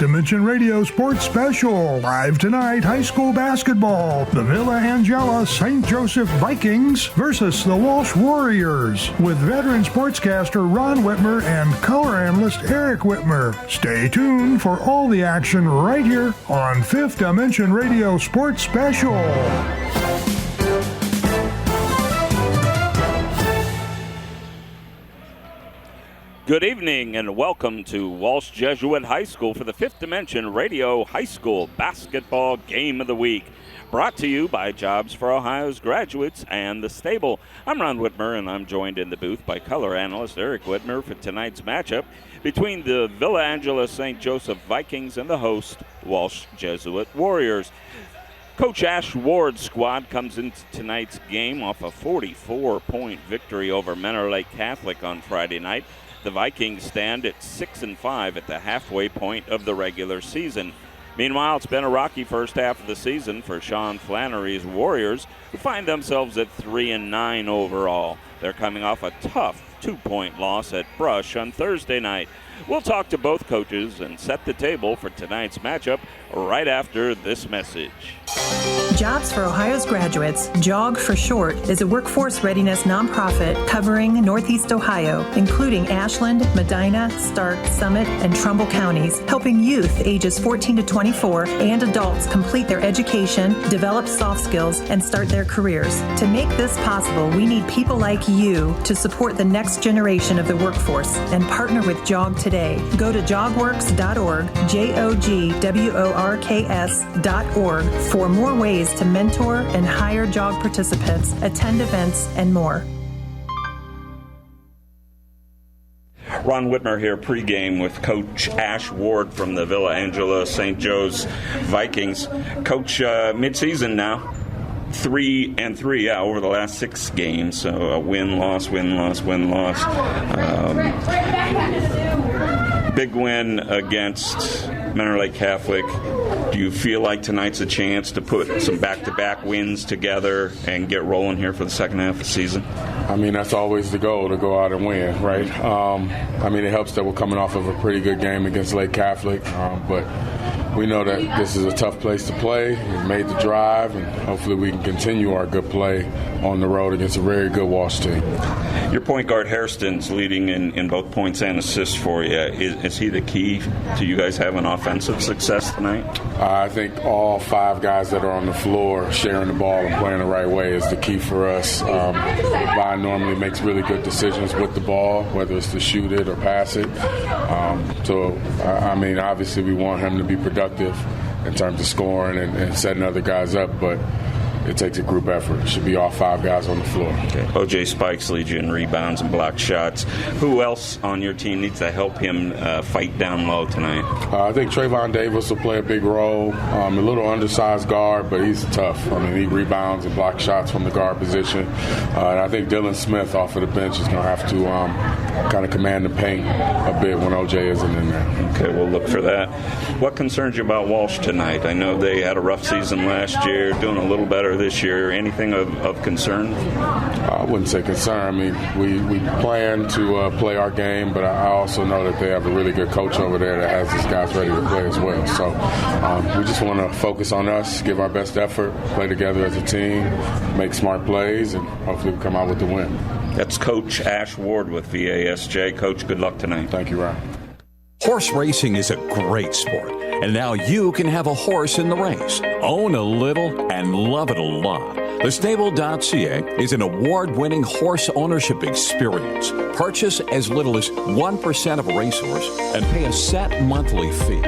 Dimension Radio Sports Special. Live tonight, high school basketball. The Villa Angela St. Joseph Vikings versus the Walsh Warriors with veteran sportscaster Ron Whitmer and color analyst Eric Whitmer. Stay tuned for all the action right here on Fifth Dimension Radio Sports Special. Good evening and welcome to Walsh Jesuit High School for the Fifth Dimension Radio High School Basketball Game of the Week. Brought to you by Jobs for Ohio's Graduates and The Stable. I'm Ron Whitmer and I'm joined in the booth by color analyst Eric Whitmer for tonight's matchup between the Villa Angela St. Joseph Vikings and the host Walsh Jesuit Warriors. Coach Ash Ward's squad comes into tonight's game off a 44-point victory over Menor Lake Catholic on Friday night. The Vikings stand at 6-5 at the halfway point of the regular season. Meanwhile, it's been a rocky first half of the season for Sean Flannery's Warriors, who find themselves at 3-9 overall. They're coming off a tough 2-point loss at Brush on Thursday night. We'll talk to both coaches and set the table for tonight's matchup right after this message. Jobs for Ohio's Graduates, JOG for short, is a workforce readiness nonprofit covering Northeast Ohio, including Ashland, Medina, Stark, Summit, and Trumbull counties, helping youth ages 14 to 24 and adults complete their education, develop soft skills, and start their careers. To make this possible, we need people like you to support the next generation of the workforce and partner with JOG today. Go to jogworks.org, jogworks.org, for more ways to mentor and hire JOG participants, attend events, and more. Ron Whitmer here pregame with Coach Ash Ward from the Villa Angela St. Joe's Vikings. Coach, midseason now. 3-3, over the last 6 games. So a win-loss. Big win against Menor Lake Catholic. Do you feel like tonight's a chance to put some back-to-back wins together and get rolling here for the second half of the season? I mean, that's always the goal, to go out and win, right? It helps that we're coming off of a pretty good game against Lake Catholic, but we know that this is a tough place to play. We've made the drive, and hopefully we can continue our good play on the road against a very good Walsh team. Your point guard, Hairston's leading in both points and assists for you. Is he the key to you guys having offensive success tonight? I think all 5 guys that are on the floor sharing the ball and playing the right way is the key for us. Vine normally makes really good decisions with the ball, whether it's to shoot it or pass it. Obviously we want him to be productive in terms of scoring and setting other guys up, but it takes a group effort. It should be all 5 guys on the floor. Okay. O.J. Spikes leads you in rebounds and block shots. Who else on your team needs to help him fight down low tonight? I think Trayvon Davis will play a big role. A little undersized guard, but he's tough. He rebounds and blocks shots from the guard position. And I think Dylan Smith off of the bench is going to have to kind of command the paint a bit when O.J. isn't in there. Okay, we'll look for that. What concerns you about Walsh tonight? I know they had a rough season last year, doing a little better this year. Anything of concern? I wouldn't say concern. We plan to play our game, but I also know that they have a really good coach over there that has these guys ready to play as well. So we just want to focus on us, give our best effort, play together as a team, make smart plays, and hopefully we come out with the win. That's Coach Ash Ward with VASJ. Coach, good luck tonight. Thank you, Ryan. Horse racing is a great sport, and now you can have a horse in the race. Own a little and love it a lot. TheStable.ca is an award-winning horse ownership experience. Purchase as little as 1% of a racehorse and pay a set monthly fee.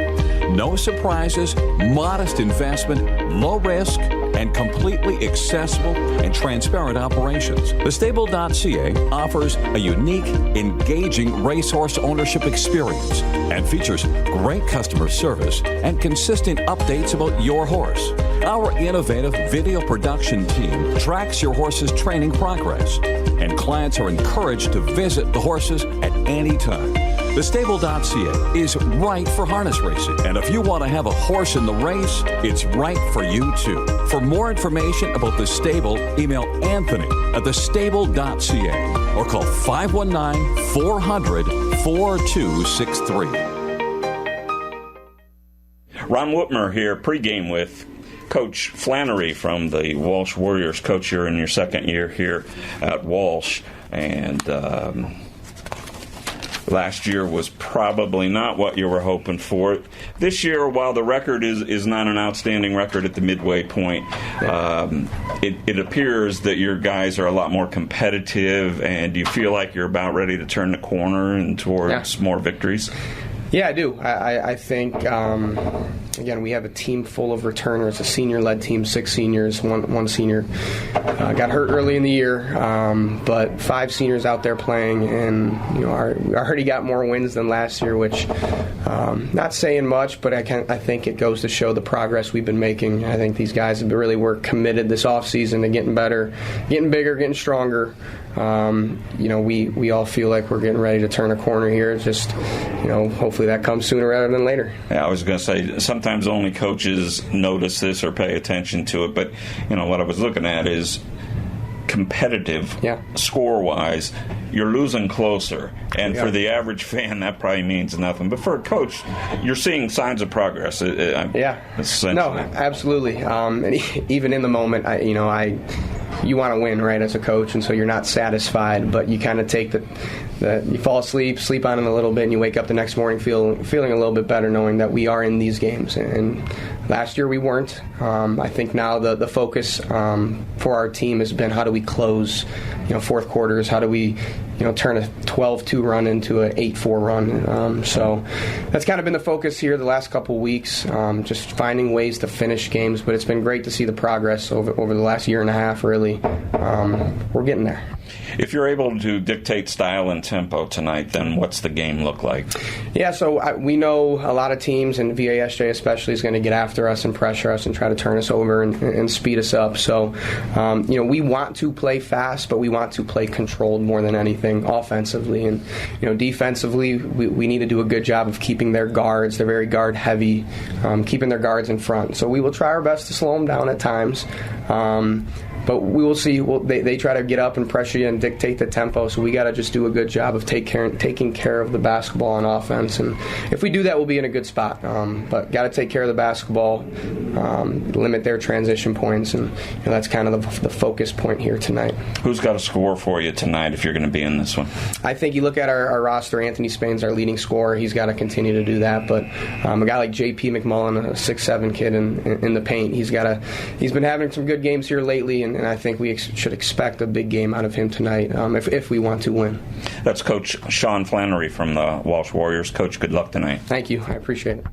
No surprises, modest investment, low risk, and completely accessible and transparent operations. TheStable.ca offers a unique, engaging racehorse ownership experience and features great customer service and consistent updates about your horse. Our innovative video production team tracks your horse's training progress, and clients are encouraged to visit the horses at any time. TheStable.ca is right for harness racing, and if you want to have a horse in the race, it's right for you too. For more information about The Stable, email Anthony at thestable.ca or call 519-400-4263. Ron Whitmer here, pregame with Coach Flannery from the Walsh Warriors. Coach, you're in your second year here at Walsh, and last year was probably not what you were hoping for. This year, while the record is not an outstanding record at the midway point, it appears that your guys are a lot more competitive, and you feel like you're about ready to turn the corner and towards more victories. Yeah, I do. I think, again, we have a team full of returners, a senior-led team, 6 seniors, one senior got hurt early in the year, but 5 seniors out there playing, and we already got more wins than last year, which not saying much, but I think it goes to show the progress we've been making. I think these guys have really were committed this offseason to getting better, getting bigger, getting stronger. We all feel like we're getting ready to turn a corner here. Just, hopefully that comes sooner rather than later. Yeah, I was going to say, sometimes only coaches notice this or pay attention to it, but, what I was looking at is competitive, score-wise, you're losing closer. And for the average fan, that probably means nothing. But for a coach, you're seeing signs of progress. No, absolutely. And even in the moment, you want to win, right, as a coach, and so you're not satisfied, but you kind of take you fall asleep, sleep on it a little bit, and you wake up the next morning feeling a little bit better, knowing that we are in these games. And last year we weren't. I think now the focus for our team has been how do we close, fourth quarters, how do we turn a 12-2 run into an 8-4 run. So that's kind of been the focus here the last couple weeks, just finding ways to finish games. But it's been great to see the progress over the last year and a half, really. We're getting there. If you're able to dictate style and tempo tonight, then what's the game look like? Yeah, so we know a lot of teams, and VASJ especially, is going to get after us and pressure us and try to turn us over and speed us up. So, we want to play fast, but we want to play controlled more than anything offensively. And, defensively, we need to do a good job of keeping their guards. They're very guard heavy, keeping their guards in front. So we will try our best to slow them down at times. But we will see. They try to get up and pressure you and dictate the tempo, so we got to just do a good job of taking care of the basketball on offense. And if we do that, we'll be in a good spot. But got to take care of the basketball, limit their transition points, and that's kind of the focus point here tonight. Who's got a score for you tonight if you're going to be in this one? I think you look at our roster, Anthony Spain's our leading scorer. He's got to continue to do that. But a guy like J.P. McMullen, a 6'7" kid in the paint, he's been having some good games here lately, and I think we should expect a big game out of him tonight if we want to win. That's Coach Sean Flannery from the Walsh Warriors. Coach, good luck tonight. Thank you. I appreciate it.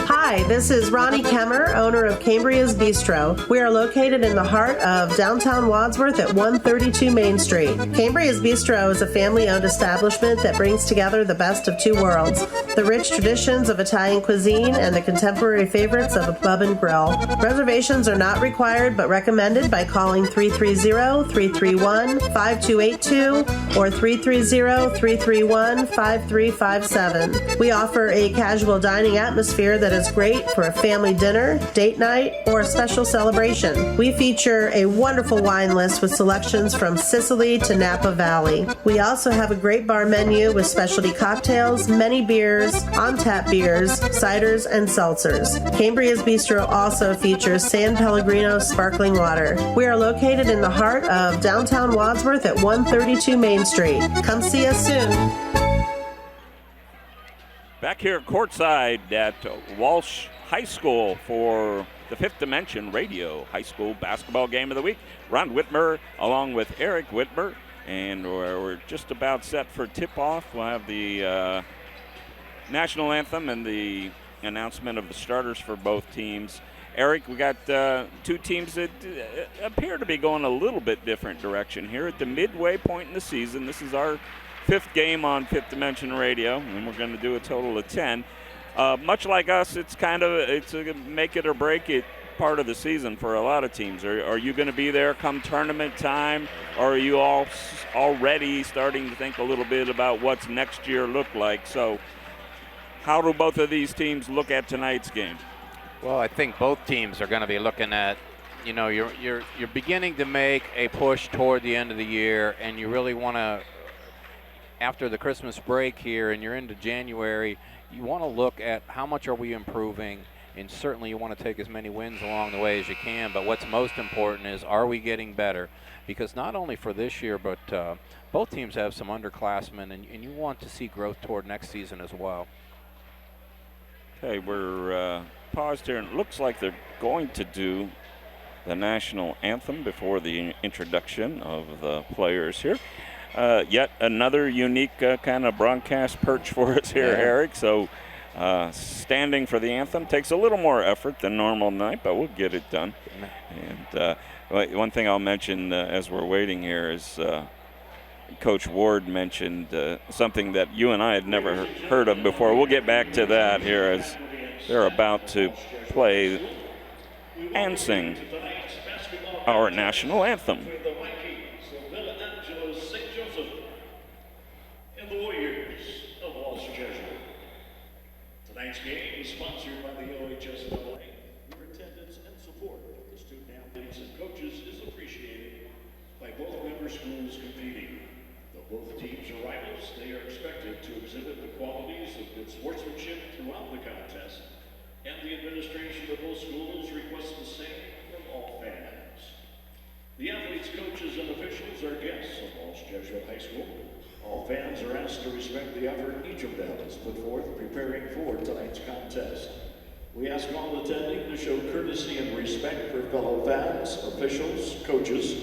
Hi, this is Ronnie Kemmer, owner of Cambria's Bistro. We are located in the heart of downtown Wadsworth at 132 Main Street. Cambria's Bistro is a family-owned establishment that brings together the best of 2 worlds, the rich traditions of Italian cuisine and the contemporary favorites of a pub and grill. Reservations are not required but recommended by calling 330-331-5282 or 330-331-5357. We offer a casual dining atmosphere that is great for a family dinner, date night, or a special celebration. We feature a wonderful wine list with selections from Sicily to Napa Valley. We also have a great bar menu with specialty cocktails, many beers, on-tap beers, ciders, and seltzers. Cambria's Bistro also features San Pellegrino sparkling water. We are located in the heart of downtown Wadsworth at 132 Main Street. Come see us soon. Back here courtside at Walsh High School for the Fifth Dimension Radio High School Basketball Game of the Week. Ron Whitmer along with Eric Whitmer, and we're just about set for tip-off. We'll have the national anthem and the announcement of the starters for both teams. Eric, we got 2 teams that appear to be going a little bit different direction here at the midway point in the season. This is our 5th game on Fifth Dimension Radio, and we're going to do a total of 10. Much like us, it's a make it or break it part of the season for a lot of teams. Are you going to be there come tournament time, or are you all already starting to think a little bit about what's next year look like? So how do both of these teams look at tonight's game? Well, I think both teams are going to be looking at, you're beginning to make a push toward the end of the year, and you really want to after the Christmas break here and you're into January, you want to look at how much are we improving, and certainly you want to take as many wins along the way as you can, but what's most important is, are we getting better? Because not only for this year, but both teams have some underclassmen, and you want to see growth toward next season as well. Okay, we're paused here, and it looks like they're going to do the national anthem before the introduction of the players here. Yet another unique kind of broadcast perch for us here, Eric. So standing for the anthem takes a little more effort than normal night, but we'll get it done. And one thing I'll mention as we're waiting here is Coach Ward mentioned something that you and I had never heard of before. We'll get back to that here as they're about to play and sing our national anthem. The Vikings of Villa Angela St. Joseph and the Warriors of Walsh Jesuit. Tonight's game is sponsored by the OHSAA. Your attendance and support of the student athletes and coaches is appreciated by both member schools competing. Though both teams are rivals, they are expected to exhibit the qualities of good sportsmanship throughout the contest, and the administration of both schools requests the same from all fans. The athletes, coaches, and officials are guests of Walsh Jesuit High School. All fans are asked to respect the effort each of them has put forth preparing for tonight's contest. We ask all attending to show courtesy and respect for fellow fans, officials, coaches,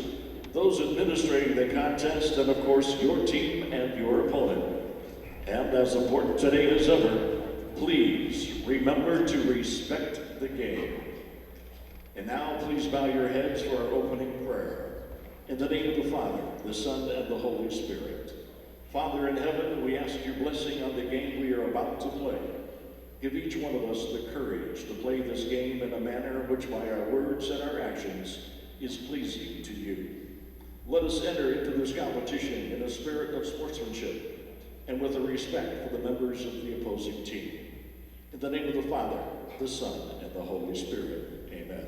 those administrating the contest, and of course your team and your opponent. And as important today as ever, please remember to respect the game. And now please bow your heads for our opening prayer. In the name of the Father, the Son, and the Holy Spirit. Father in heaven, we ask your blessing on the game we are about to play. Give each one of us the courage to play this game in a manner which by our words and our actions is pleasing to you. Let us enter into this competition in a spirit of sportsmanship and with a respect for the members of the opposing team. In the name of the Father, the Son, and the Holy Spirit. Amen.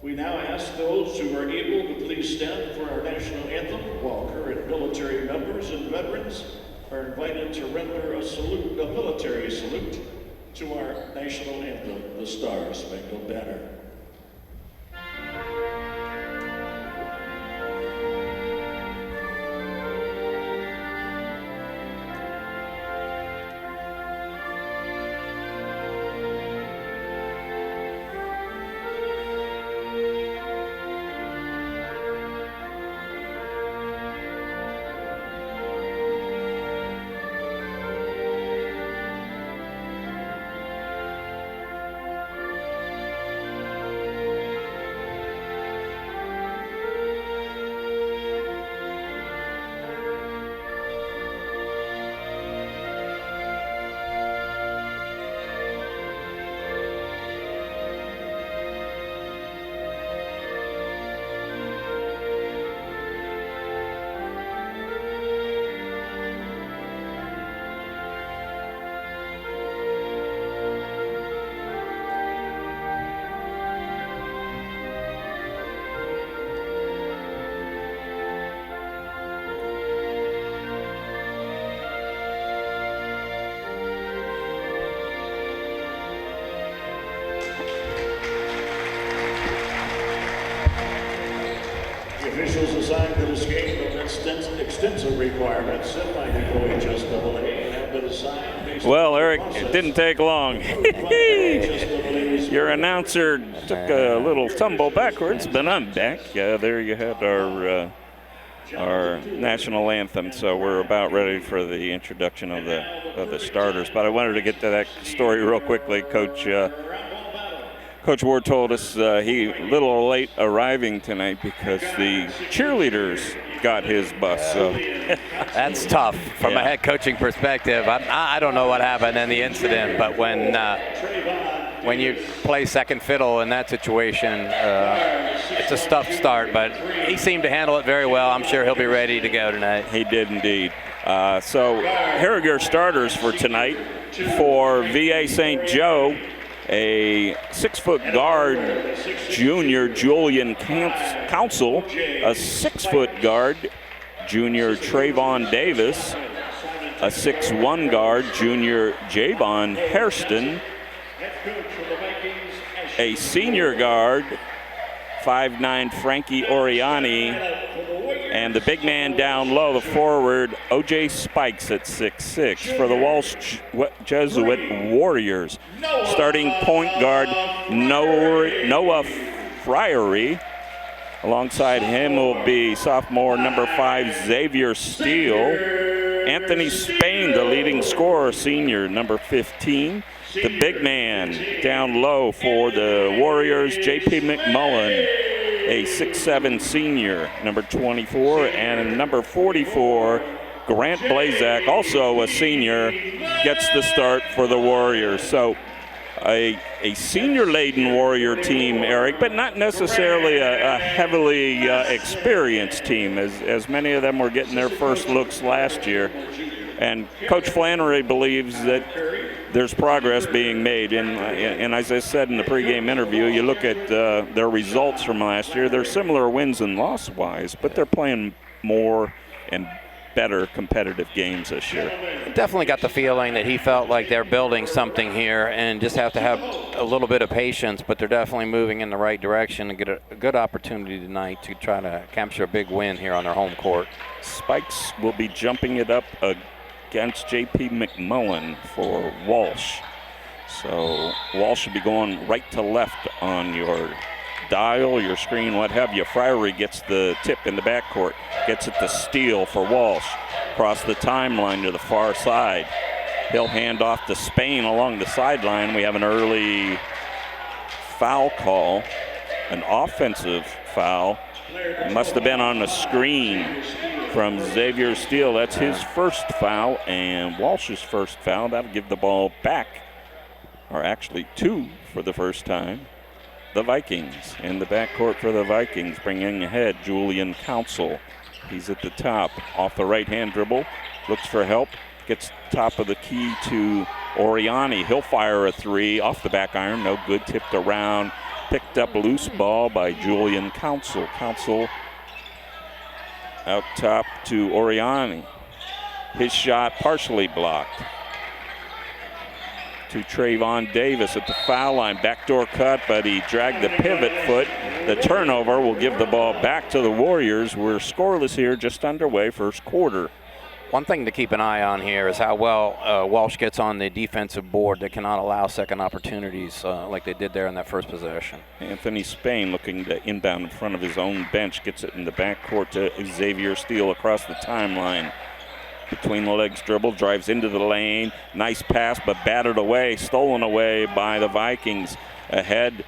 We now ask those who are able to please stand for our national anthem, while current military members and veterans are invited to render a salute, a military salute, to our national anthem, the Star-Spangled Banner. Officials assigned to this game of extensive requirements set by the OHSAA have been assigned based Well, Eric, it didn't take long. Your announcer took a little tumble backwards, but I'm back. There you had our national anthem. So we're about ready for the introduction of the starters. But I wanted to get to that story real quickly. Coach Ward told us he a little late arriving tonight because the cheerleaders got his bus. So That's tough from a head coaching perspective. I don't know what happened in the incident, but when you play second fiddle in that situation, it's a tough start. But he seemed to handle it very well. I'm sure he'll be ready to go tonight. He did indeed. So here are your starters for tonight. For VA St. Joe, a 6-foot guard, junior Julian Council, a 6-foot guard, junior Trayvon Davis, a 6'1 guard, junior Javon Hairston. A senior guard, 5'9 Frankie Oriani. And the big man down low, the forward, O.J. Spikes at 6'6 for the Walsh Jesuit Warriors. Starting point guard, Noah Friery. Alongside him will be sophomore number 5, Xavier Steele. Anthony Spain, the leading scorer, senior, number 15. The big man down low for the Warriors, J.P. McMullen, a 6'7 senior, number 24. And number 44, Grant Blazak, also a senior, gets the start for the Warriors. So a senior-laden Warrior team, Eric, but not necessarily a heavily experienced team, as many of them were getting their first looks last year. And Coach Flannery believes that there's progress being made. And as I said in the pregame interview, you look at their results from last year, they're similar wins and loss-wise, but they're playing more and better competitive games this year. Definitely got the feeling that he felt like they're building something here and just have to have a little bit of patience, but they're definitely moving in the right direction and get a good opportunity tonight to try to capture a big win here on their home court. Spikes will be jumping it up against J.P. McMullen for Walsh. So Walsh should be going right to left on your dial, your screen, what have you. Friery gets the tip in the backcourt, gets it to Steele for Walsh. Across the timeline to the far side. He'll hand off to Spain along the sideline. We have an early foul call, an offensive foul. It must have been on the screen from Xavier Steele. That's his first foul and Walsh's first foul. That'll give the ball back, or actually two for the first time. The Vikings in the backcourt for the Vikings, bringing ahead Julian Council. He's at the top, off the right-hand dribble, looks for help, gets top of the key to Oriani. He'll fire a three off the back iron, no good, tipped around, picked up loose ball by Julian Council. Council out top to Oriani. His shot partially blocked. To Trayvon Davis at the foul line. Backdoor cut, but he dragged the pivot foot. The turnover will give the ball back to the Warriors. We're scoreless here, just underway, first quarter. One thing to keep an eye on here is how well Walsh gets on the defensive board. They cannot allow second opportunities like they did there in that first possession. Anthony Spain looking to inbound in front of his own bench. Gets it in the backcourt to Xavier Steele across the timeline. Between the legs dribble, drives into the lane. Nice pass, but batted away, stolen away by the Vikings. Ahead,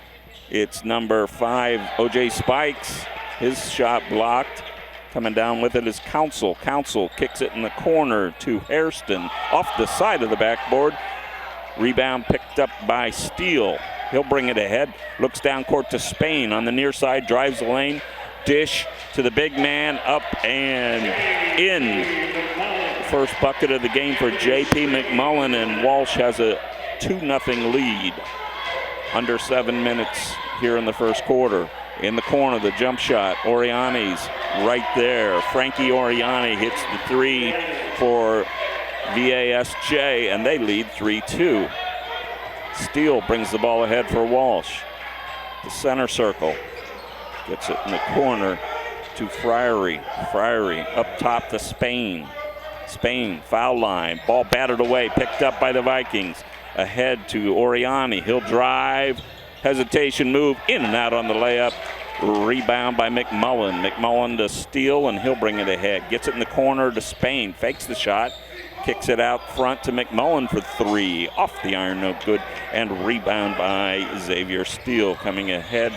it's number 5, O.J. Spikes. His shot blocked. Coming down with it is Council. Council kicks it in the corner to Hairston. Off the side of the backboard. Rebound picked up by Steele. He'll bring it ahead. Looks down court to Spain on the near side. Drives the lane. Dish to the big man. Up and in. First bucket of the game for J.P. McMullen, and Walsh has a 2-0 lead. Under 7 minutes here in the first quarter. In the corner, the jump shot. Oriani's right there. Frankie Oriani hits the three for VASJ, and they lead 3-2. Steele brings the ball ahead for Walsh. The center circle. Gets it in the corner to Friery. Friery up top to Spain. Spain, foul line. Ball batted away, picked up by the Vikings. Ahead to Oriani. He'll drive. Hesitation move, in and out on the layup. Rebound by McMullen. McMullen to Steele, and he'll bring it ahead. Gets it in the corner to Spain. Fakes the shot. Kicks it out front to McMullen for three. Off the iron, no good. And rebound by Xavier Steele. Coming ahead.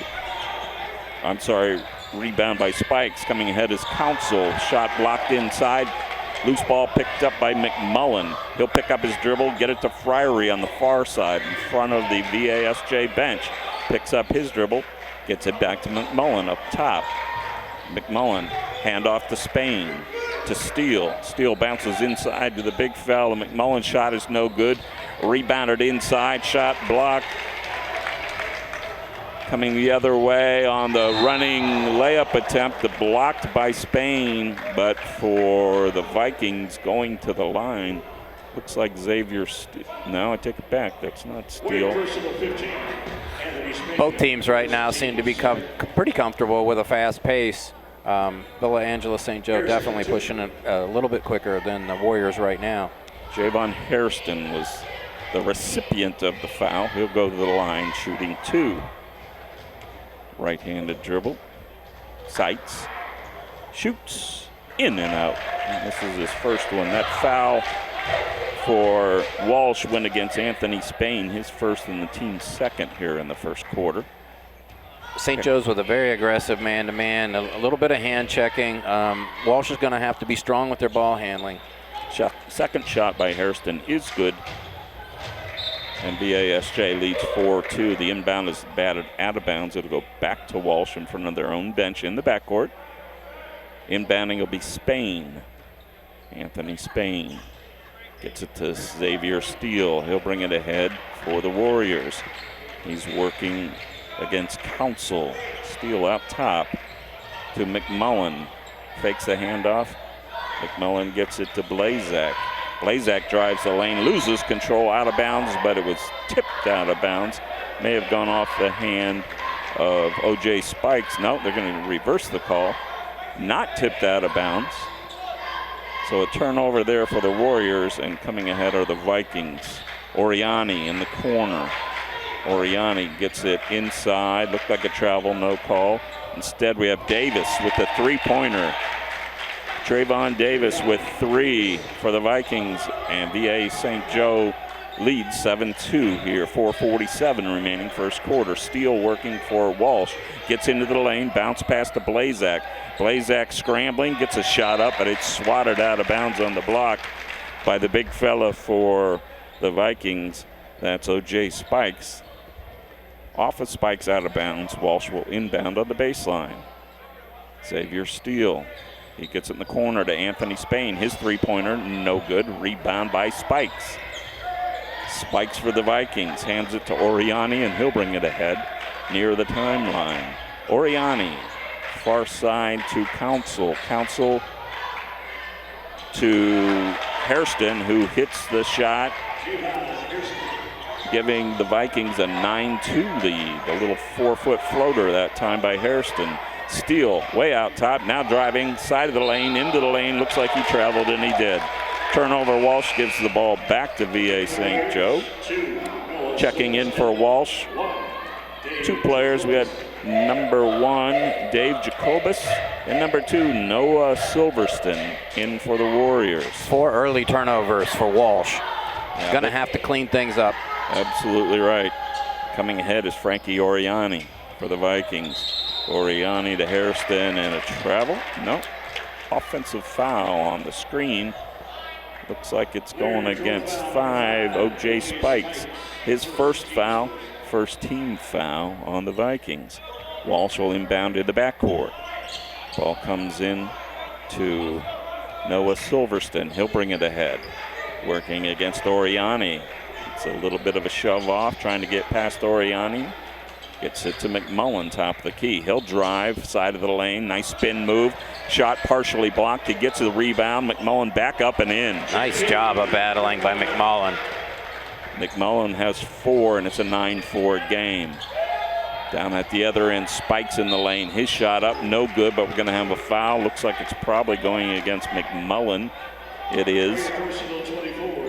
Rebound by Spikes. Coming ahead is Council. Shot blocked inside. Loose ball picked up by McMullen. He'll pick up his dribble, get it to Friery on the far side in front of the VASJ bench. Picks up his dribble, gets it back to McMullen up top. McMullen, handoff to Spain, to Steele. Steele bounces inside to the big fella. McMullen's shot is no good. Rebounded inside, shot blocked. Coming the other way on the running layup attempt, blocked by Spain, but for the Vikings going to the line, looks like Xavier. No, I take it back. That's not Steele. Both teams right now seem to be pretty comfortable with a fast pace. Villa Angela St. Joe definitely pushing it a little bit quicker than the Warriors right now. Javon Hairston was the recipient of the foul. He'll go to the line shooting 2. Right-handed dribble. Sights. Shoots. In and out. And this is his first one. That foul for Walsh went against Anthony Spain, his first and the team's second here in the first quarter. St. Joe's with a very aggressive man-to-man, a little bit of hand checking. Walsh is going to have to be strong with their ball handling. Second shot by Hairston is good. And VASJ leads 4-2. The inbound is batted out of bounds. It'll go back to Walsh in front of their own bench in the backcourt. Inbounding will be Spain. Anthony Spain gets it to Xavier Steele. He'll bring it ahead for the Warriors. He's working against Council. Steele out top to McMullen. Fakes the handoff. McMullen gets it to Blazak. Blazak drives the lane, loses control, out of bounds, but it was tipped out of bounds. May have gone off the hand of O.J. Spikes. No, they're going to reverse the call. Not tipped out of bounds. So a turnover there for the Warriors, and coming ahead are the Vikings. Oriani in the corner. Oriani gets it inside. Looked like a travel, no call. Instead, we have Davis with the three-pointer. Trayvon Davis with 3 for the Vikings, and VA St. Joe leads 7-2 here. 4:47 remaining first quarter. Steele working for Walsh. Gets into the lane, bounce pass to Blazak. Blazak scrambling, gets a shot up, but it's swatted out of bounds on the block by the big fella for the Vikings. That's O.J. Spikes. Off of Spikes out of bounds. Walsh will inbound on the baseline. Xavier Steele. He gets it in the corner to Anthony Spain. His three-pointer, no good. Rebound by Spikes. Spikes for the Vikings. Hands it to Oriani, and he'll bring it ahead near the timeline. Oriani, far side to Council. Council to Hairston, who hits the shot, giving the Vikings a 9-2 lead. A little 4-foot floater that time by Hairston. Steele way out top, now driving side of the lane, into the lane. Looks like he traveled, and he did. Turnover, Walsh gives the ball back to VA St. Joe. Checking in for Walsh. 2 players. We had number 1, Dave Jacobus, and number 2, Noah Silverston in for the Warriors. 4 early turnovers for Walsh. He's going to have to clean things up. Absolutely right. Coming ahead is Frankie Oriani for the Vikings. Oriani to Hairston, and a travel. No. Offensive foul on the screen. Looks like it's going against 5, O.J. Spikes. His first foul, first team foul on the Vikings. Walsh will inbound to the backcourt. Ball comes in to Noah Silverston. He'll bring it ahead. Working against Oriani. It's a little bit of a shove off, trying to get past Oriani. Gets it to McMullen, top of the key. He'll drive, side of the lane. Nice spin move. Shot partially blocked. He gets the rebound. McMullen back up and in. Nice job of battling by McMullen. McMullen has 4, and it's a 9-4 game. Down at the other end, Spikes in the lane. His shot up, no good, but we're going to have a foul. Looks like it's probably going against McMullen. It is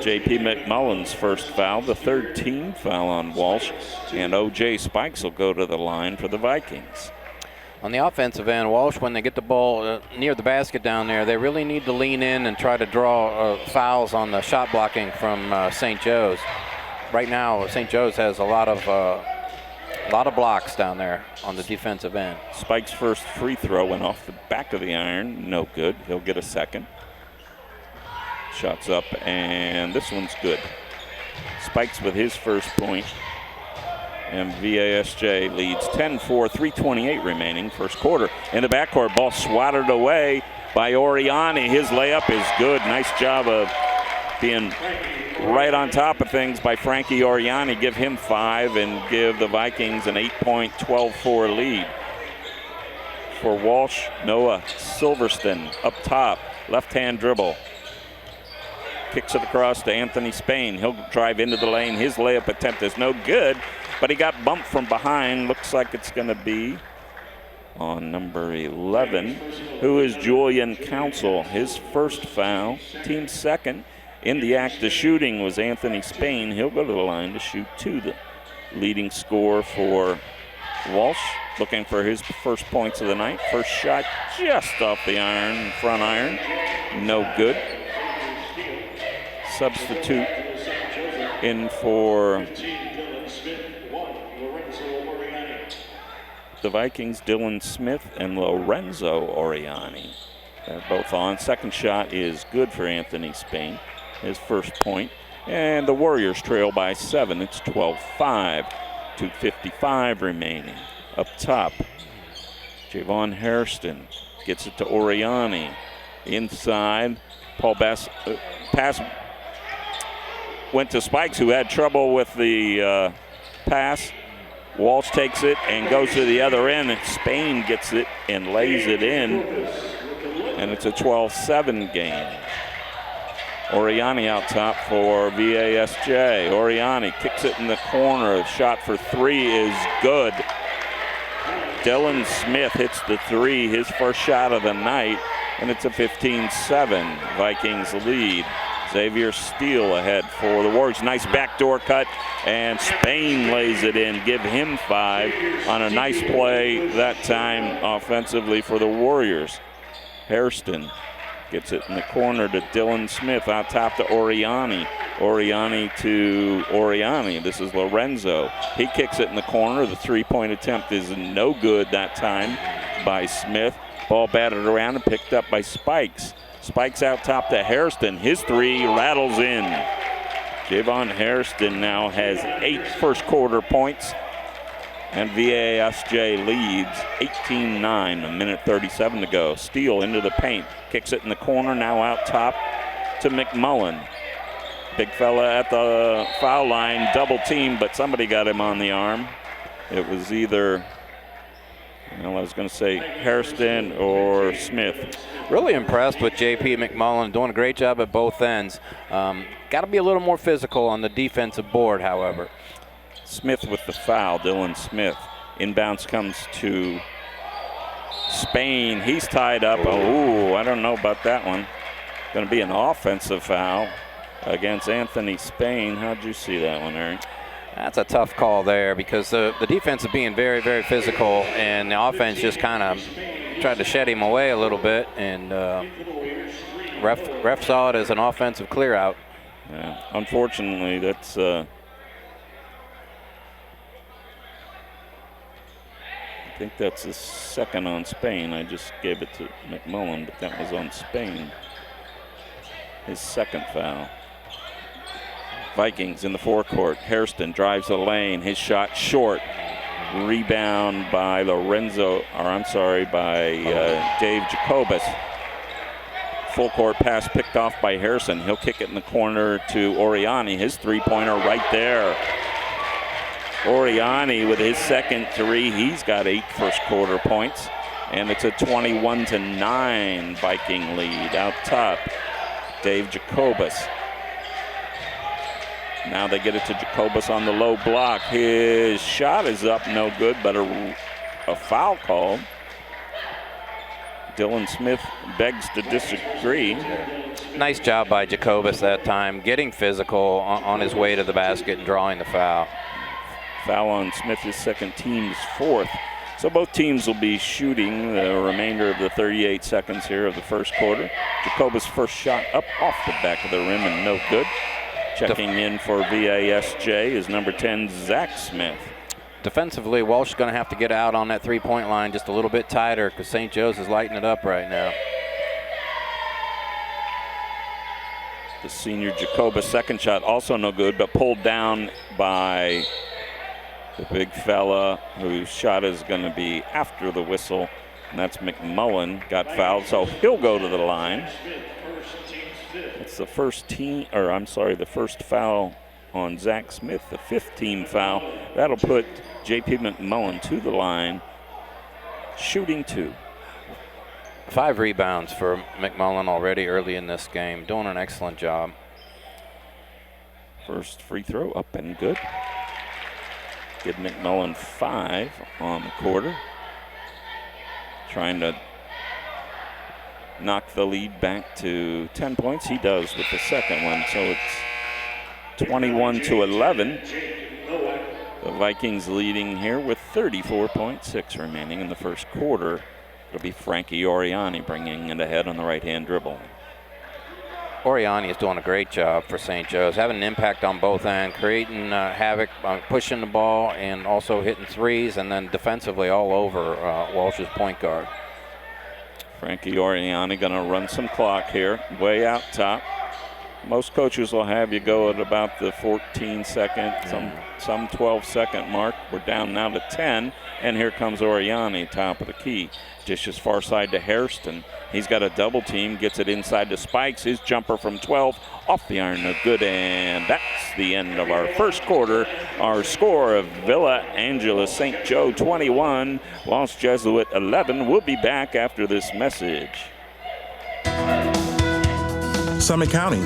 J.P. McMullen's first foul, the 3rd team foul on Walsh, and O.J. Spikes will go to the line for the Vikings. On the offensive end, Walsh, when they get the ball near the basket down there, they really need to lean in and try to draw fouls on the shot blocking from St. Joe's. Right now, St. Joe's has a lot of blocks down there on the defensive end. Spike's first free throw went off the back of the iron, no good. He'll get a second. Shots up, and this one's good. Spikes with his first point, and VASJ leads 10-4, 3:28 remaining first quarter. In the backcourt, ball swatted away by Oriani. His layup is good. Nice job of being right on top of things by Frankie Oriani. Give him 5 and give the Vikings an 8-point, 12-4 lead. For Walsh, Noah Silverston up top, left-hand dribble. Kicks it across to Anthony Spain. He'll drive into the lane. His layup attempt is no good, but he got bumped from behind. Looks like it's going to be on number 11, who is Julian Council. His first foul, team second. In the act of shooting was Anthony Spain. He'll go to the line to shoot 2. The leading scorer for Walsh, looking for his first points of the night. First shot just off the iron, front iron. No good. Substitute in for the Vikings, Dylan Smith and Lorenzo Oriani. They're both on. Second shot is good for Anthony Spain, his first point. And the Warriors trail by 7. It's 12-5. 2:55 remaining. Up top, Javon Hairston gets it to Oriani. Inside, Paul Bass pass went to Spikes, who had trouble with the pass. Walsh takes it and goes to the other end, and Spain gets it and lays it in, and it's a 12-7 game. Oriani out top for VASJ. Oriani kicks it in the corner. Shot for 3 is good. Dylan Smith hits the 3, his first shot of the night, and it's a 15-7 Vikings lead. Xavier Steele ahead for the Warriors. Nice backdoor cut, and Spain lays it in. Give him 5 on a nice play that time offensively for the Warriors. Hairston gets it in the corner to Dylan Smith. Out top to Oriani. Oriani to Oriani. This is Lorenzo. He kicks it in the corner. The 3-point attempt is no good that time by Smith. Ball batted around and picked up by Spikes. Spikes out top to Hairston. His 3 rattles in. Javon Hairston now has 8 first quarter points, and VASJ leads 18-9, a minute 37 to go. Steele into the paint, kicks it in the corner, now out top to McMullen. Big fella at the foul line, double team, but somebody got him on the arm. It was either, well, I was going to say Hairston or Smith. Really impressed with JP McMullen, doing a great job at both ends. Got to be a little more physical on the defensive board, however. Smith with the foul, Dylan Smith. Inbounds comes to Spain. He's tied up. Oh, I don't know about that one. Going to be an offensive foul against Anthony Spain. How'd you see that one, Eric? That's a tough call there, because the defense is being very, very physical, and the offense just kind of tried to shed him away a little bit, and ref saw it as an offensive clear out. Yeah, unfortunately, that's I think that's the second on Spain. I just gave it to McMullen, but that was on Spain. His second foul. Vikings in the forecourt. Hairston drives the lane. His shot short. Rebound by Dave Jacobus. Full court pass picked off by Harrison. He'll kick it in the corner to Oriani. His 3-pointer right there. Oriani with his second 3. He's got 8 first quarter points. And it's a 21-9 Viking lead. Out top, Dave Jacobus. Now they get it to Jacobus on the low block. His shot is up, no good, but a foul called. Dylan Smith begs to disagree. Nice job by Jacobus that time, getting physical on his way to the basket and drawing the foul. Foul on Smith, his second, team's 4th. So both teams will be shooting the remainder of the 38 seconds here of the first quarter. Jacobus' first shot up off the back of the rim and no good. Checking in for VASJ is number 10, Zach Smith. Defensively, Walsh is going to have to get out on that 3-point line just a little bit tighter, because St. Joe's is lighting it up right now. The senior Jacobus' second shot also no good, but pulled down by the big fella whose shot is going to be after the whistle, and that's McMullen. Got fouled, so he'll go to the line. It's the first the first foul on Zach Smith, the 5th team foul. That'll put J.P. McMullen to the line, shooting 2. 5 rebounds for McMullen already early in this game, doing an excellent job. First free throw up and good. Give McMullen 5 on the quarter. Trying to knock the lead back to 10 points. He does with the second one, so it's 21-11. The Vikings leading here with 34.6 remaining in the first quarter. It'll be Frankie Oriani bringing it ahead on the right-hand dribble. Oriani is doing a great job for St. Joe's, having an impact on both ends, creating havoc, pushing the ball, and also hitting threes, and then defensively all over Walsh's point guard. Frankie Oriani going to run some clock here, way out top. Most coaches will have you go at about the 14-second, some 12-second mark. We're down now to 10, and here comes Oriani, top of the key. Dishes far side to Hairston. He's got a double team, gets it inside to Spikes. His jumper from 12, off the iron, no good, and that's the end of our first quarter. Our score of Villa Angeles St. Joe 21, Walsh Jesuit 11. We'll be back after this message. Summit County.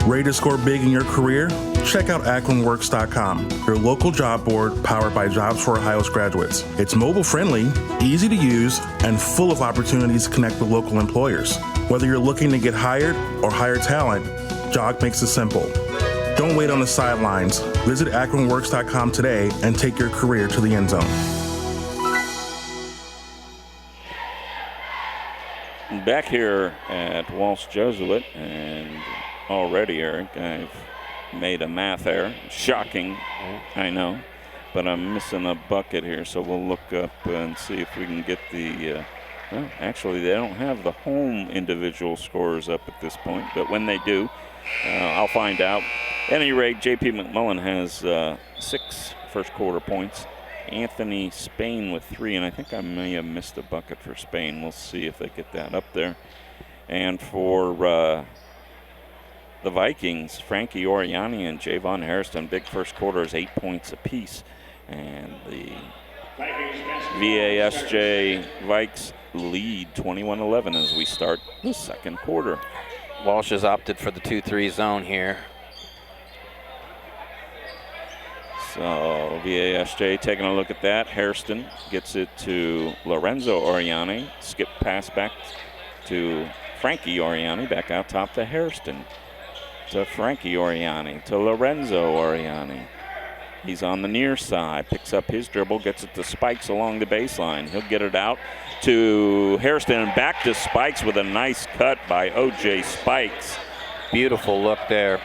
Ready to score big in your career? Check out AkronWorks.com, your local job board powered by Jobs for Ohio's graduates. It's mobile friendly, easy to use, and full of opportunities to connect with local employers. Whether you're looking to get hired or hire talent, JOG makes it simple. Don't wait on the sidelines. Visit AkronWorks.com today and take your career to the end zone. Back here at Walsh Jesuit, and already, Eric, I've made a math error. Shocking, I know, but I'm missing a bucket here, so we'll look up and see if we can get the well, actually, they don't have the home individual scores up at this point, but when they do, I'll find out. At any rate, J.P. McMullen has 6 first quarter points. Anthony Spain with 3, and I think I may have missed a bucket for Spain. We'll see if they get that up there. And for the Vikings, Frankie Oriani and Javon Hairston, big first quarters, 8 points apiece. And the VASJ Vikes lead 21-11 as we start the second quarter. Walsh has opted for the 2-3 zone here. So VASJ taking a look at that. Hairston gets it to Lorenzo Oriani. Skip pass back to Frankie Oriani. Back out top to Hairston. To Frankie Oriani. To Lorenzo Oriani. He's on the near side. Picks up his dribble. Gets it to Spikes along the baseline. He'll get it out to Hairston and back to Spikes with a nice cut by O.J. Spikes. Beautiful look there.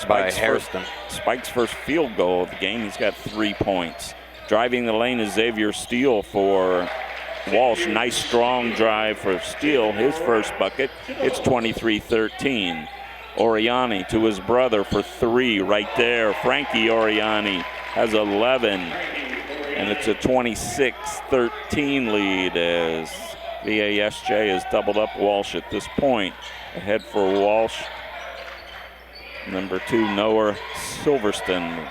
By Hairston. Spike's first field goal of the game. He's got 3 points. Driving the lane is Xavier Steele for Walsh. Nice strong drive for Steele. His first bucket. It's 23-13. Oriani to his brother for 3 right there. Frankie Oriani has 11. And it's a 26-13 lead as VASJ has doubled up Walsh at this point. Ahead for Walsh. Number 2, Noah Silverstone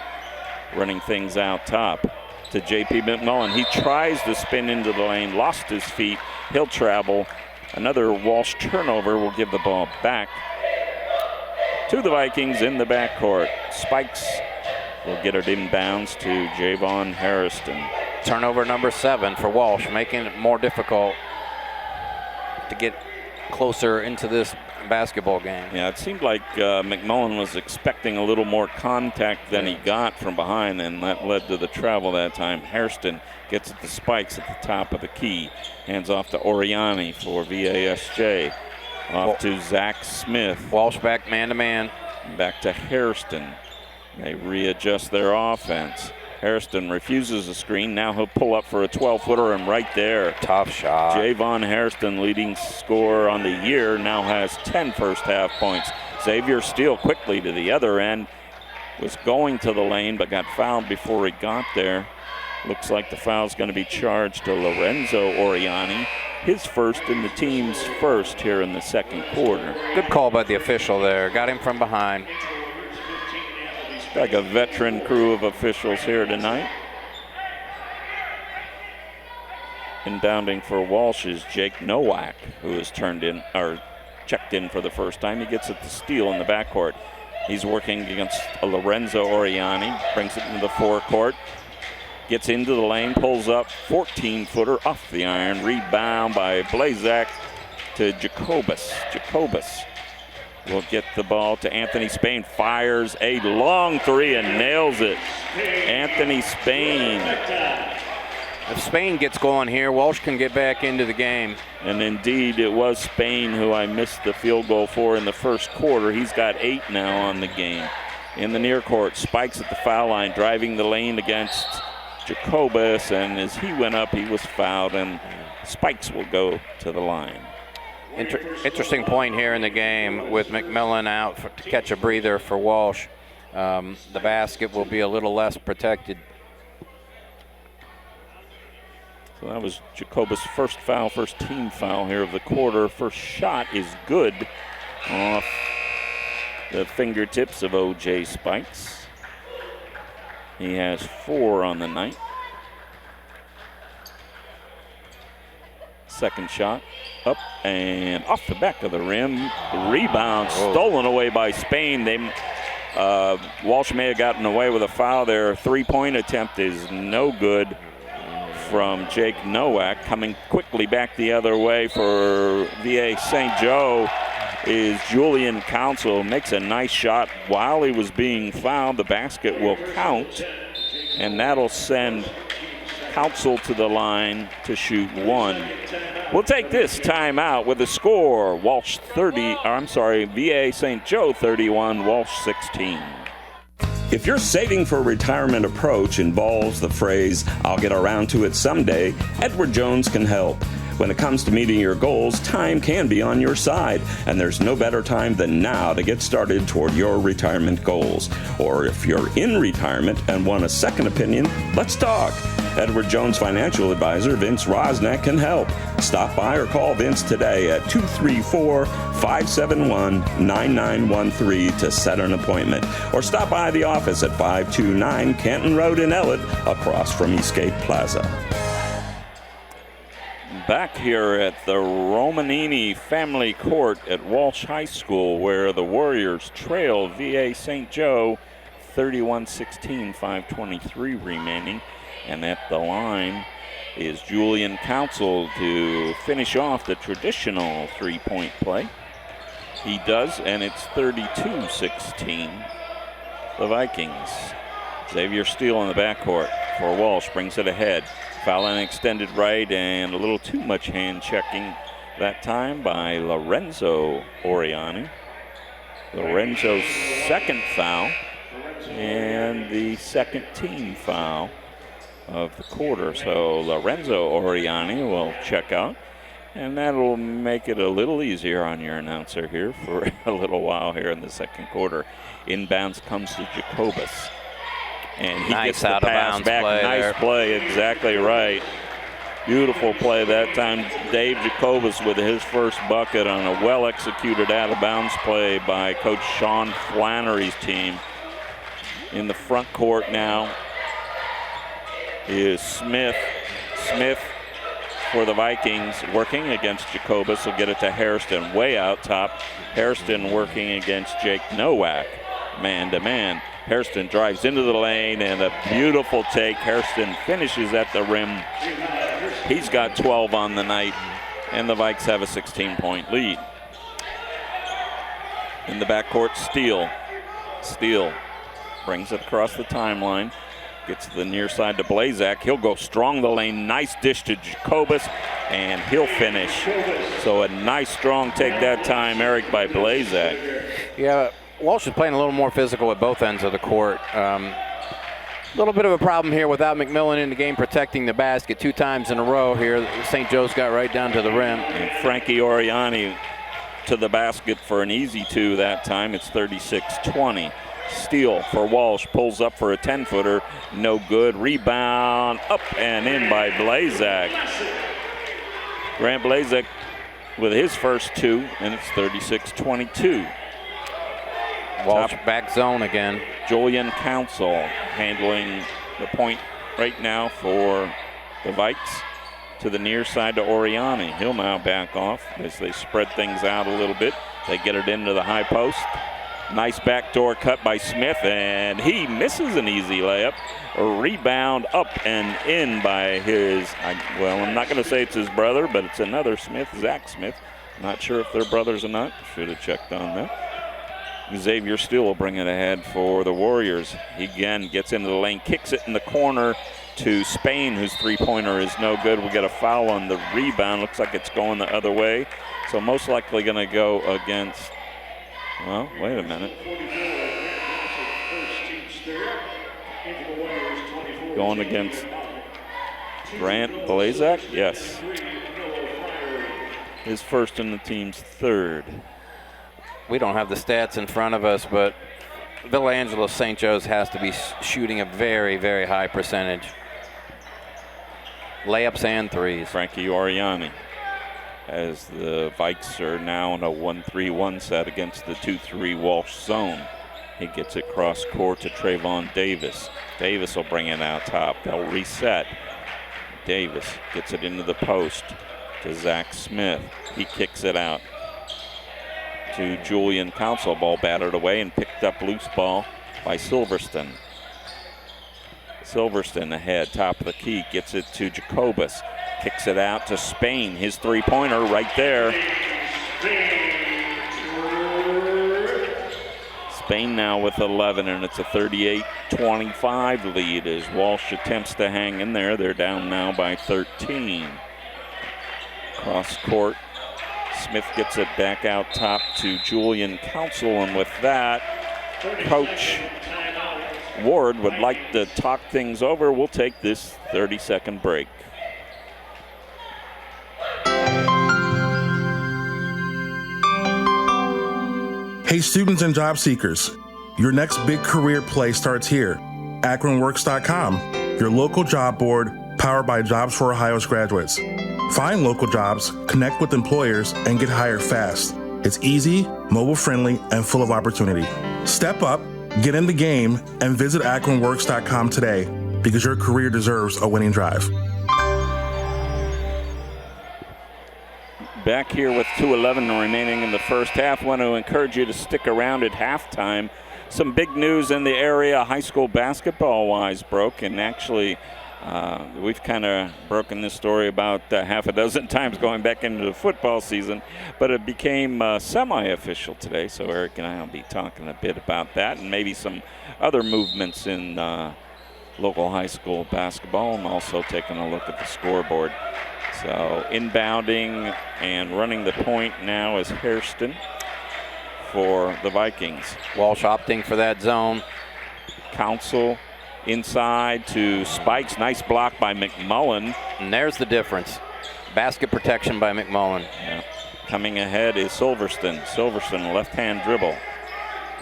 running things out top to J.P. McMullen. He tries to spin into the lane, lost his feet. He'll travel. Another Walsh turnover will give the ball back to the Vikings in the backcourt. Spikes will get it inbounds to Javon Hairston. Turnover number 7 for Walsh, making it more difficult to get closer into this basketball game. Yeah, it seemed like McMullen was expecting a little more contact than he got from behind, and that led to the travel that time. Hairston gets it to Spikes at the top of the key. Hands off to Oriani for VASJ. Off to Zach Smith. Walsh back man-to-man. Back to Hairston. They readjust their offense. Hairston refuses the screen. Now he'll pull up for a 12-footer, and right there. Tough shot. Javon Hairston, leading scorer on the year, now has 10 first-half points. Xavier Steele quickly to the other end. Was going to the lane, but got fouled before he got there. Looks like the foul's going to be charged to Lorenzo Oriani. his first and the team's first here in the second quarter. Good call by the official there. Got him from behind. Like a veteran crew of officials here tonight. Inbounding for Walsh is Jake Nowak, who has checked in for the first time. He gets it to steal in the backcourt. He's working against Lorenzo Oriani, brings it into the forecourt, gets into the lane, pulls up, 14-footer off the iron, rebound by Blazak to Jacobus. Jacobus will get the ball to Anthony Spain, fires a long three and nails it. Anthony Spain. If Spain gets going here, Walsh can get back into the game. And indeed, it was Spain who I missed the field goal for in the first quarter. He's got 8 now on the game. In the near court, spikes at the foul line, driving the lane against Jacobus, and as he went up, he was fouled, and Spikes will go to the line. Interesting point here in the game with McMillan out to catch a breather for Walsh. The basket will be a little less protected. So that was Jacobus' first foul, first team foul here of the quarter. First shot is good off the fingertips of O.J. Spikes. He has 4 on the night. Second shot up and off the back of the rim. Rebound stolen away by Spain. Walsh may have gotten away with a foul there. 3-point attempt is no good from Jake Nowak. Coming quickly back the other way for VA St. Joe is Julian Council. Makes a nice shot while he was being fouled. The basket will count, and that'll send Council to the line to shoot 1. We'll take this timeout with a score. VA St. Joe 31, Walsh 16. If your saving for retirement approach involves the phrase, "I'll get around to it someday," Edward Jones can help. When it comes to meeting your goals, time can be on your side, and there's no better time than now to get started toward your retirement goals. Or if you're in retirement and want a second opinion, let's talk. Edward Jones financial advisor Vince Rosnack can help. Stop by or call Vince today at 234-571-9913 to set an appointment. Or stop by the office at 529 Canton Road in Ellett, across from Eastgate Plaza. Back here at the Romanini Family Court at Walsh High School, where the Warriors trail VA St. Joe 31-16, 5:23 remaining. And at the line is Julian Council to finish off the traditional 3-point play. He does, and it's 32-16, the Vikings. Xavier Steele in the backcourt for Walsh, brings it ahead. Foul line extended right, and a little too much hand checking that time by Lorenzo Oriani. Lorenzo's second foul, and the second team foul of the quarter. So Lorenzo Oriani will check out, and that'll make it a little easier on your announcer here for a little while here in the second quarter. Inbounds comes to Jacobus, and he gets the pass back. Nice play, exactly right. Beautiful play that time. Dave Jacobus with his first bucket on a well-executed out-of-bounds play by Coach Sean Flannery's team. In the front court now is Smith. Smith for the Vikings working against Jacobus. Will get it to Hairston way out top. Hairston working against Jake Nowak. Man to man. Hairston drives into the lane, and a beautiful take. Hairston finishes at the rim. He's got 12 on the night, and the Vikes have a 16-point lead. In the backcourt, Steele. Steele brings it across the timeline. Gets to the near side to Blazak. He'll go strong the lane. Nice dish to Jacobus, and he'll finish. So a nice strong take that time, Eric, by Blazak. Yeah, Walsh is playing a little more physical at both ends of the court. A little bit of a problem here without McMillan in the game protecting the basket 2 times in a row here. St. Joe's got right down to the rim. And Frankie Oriani to the basket for an easy 2 that time. It's 36-20. Steele for Walsh, pulls up for a 10-footer, no good. Rebound, up and in by Blazak. Grant Blazek with his first 2, and it's 36-22. Walsh back zone again. Julian Council handling the point right now for the Vikes to the near side to Oriani. He'll now back off as they spread things out a little bit. They get it into the high post. Nice backdoor cut by Smith, and he misses an easy layup. A rebound up and in by his, I'm not going to say it's his brother, but it's another Smith, Zach Smith. Not sure if they're brothers or not. Should have checked on that. Xavier Steele will bring it ahead for the Warriors. He again gets into the lane, kicks it in the corner to Spain, whose three-pointer is no good. We get a foul on the rebound. Looks like it's going the other way. So most likely going to go against, well, wait a minute. Going against Grant Blazek? Yes. His first and the team's third. We don't have the stats in front of us, but Villa Angelo St. Joe's has to be shooting a very, very high percentage. Layups and threes. Frankie Oriani, as the Vikes are now in a 1-3-1 set against the 2-3 Walsh zone. He gets it cross court to Trayvon Davis. Davis will bring it out top. They'll reset. Davis gets it into the post to Zach Smith. He kicks it out to Julian Council. Ball battered away and picked up loose ball by Silverston. Silverston ahead, top of the key, gets it to Jacobus. Kicks it out to Spain. His three-pointer right there. Spain now with 11, and it's a 38-25 lead as Walsh attempts to hang in there. They're down now by 13. Cross court. Smith gets it back out top to Julian Council, and with that, Coach Ward would like to talk things over. We'll take this 30-second break. Hey, students and job seekers, your next big career play starts here. AkronWorks.com, your local job board powered by Jobs for Ohio's graduates. Find local jobs, connect with employers, and get hired fast. It's easy, mobile-friendly, and full of opportunity. Step up, get in the game, and visit AkronWorks.com today because your career deserves a winning drive. Back here with 2:11 remaining in the first half. Want to encourage you to stick around at halftime. Some big news in the area, high school basketball-wise, broke, and actually we've kind of broken this story about half a dozen times going back into the football season, but it became semi-official today, so Eric and I will be talking a bit about that and maybe some other movements in local high school basketball, and also taking a look at the scoreboard. So inbounding and running the point now is Hairston for the Vikings. Walsh opting for that zone. Council inside to Spikes. Nice block by McMullen. And there's the difference. Basket protection by McMullen. Yeah. Coming ahead is Silverston. Silverston, left-hand dribble.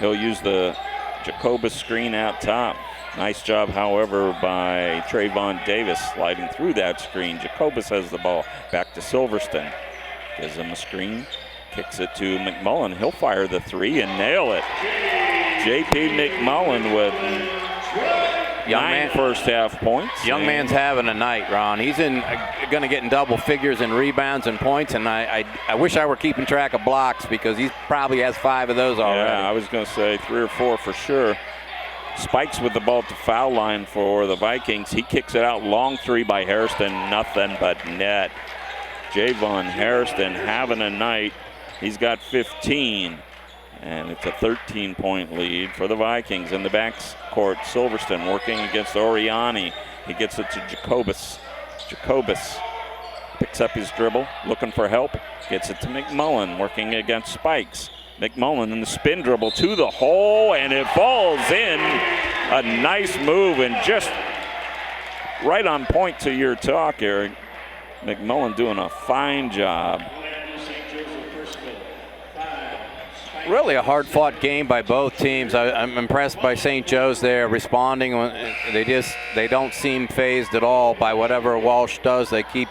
He'll use the Jacobus screen out top. Nice job, however, by Trayvon Davis sliding through that screen. Jacobus has the ball. Back to Silverston. Gives him a screen. Kicks it to McMullen. He'll fire the three and nail it. J.P. McMullen with nine first-half points. Young man's having a night, Ron. He's going to get in double figures in rebounds and points, and I wish I were keeping track of blocks because he probably has 5 of those already. Yeah, I was going to say 3 or 4 for sure. Spikes with the ball at the foul line for the Vikings. He kicks it out, long three by Hairston, nothing but net. Javon Hairston having a night. He's got 15, and it's a 13-point lead for the Vikings. In the backcourt, Silverston working against Oriani. He gets it to Jacobus. Jacobus picks up his dribble, looking for help. Gets it to McMullen, working against Spikes. McMullen in the spin dribble to the hole, and it falls in. A nice move, and just right on point to your talk, Eric. McMullen doing a fine job. Really a hard-fought game by both teams. I'm impressed by St. Joe's there responding. They don't seem fazed at all by whatever Walsh does. They keep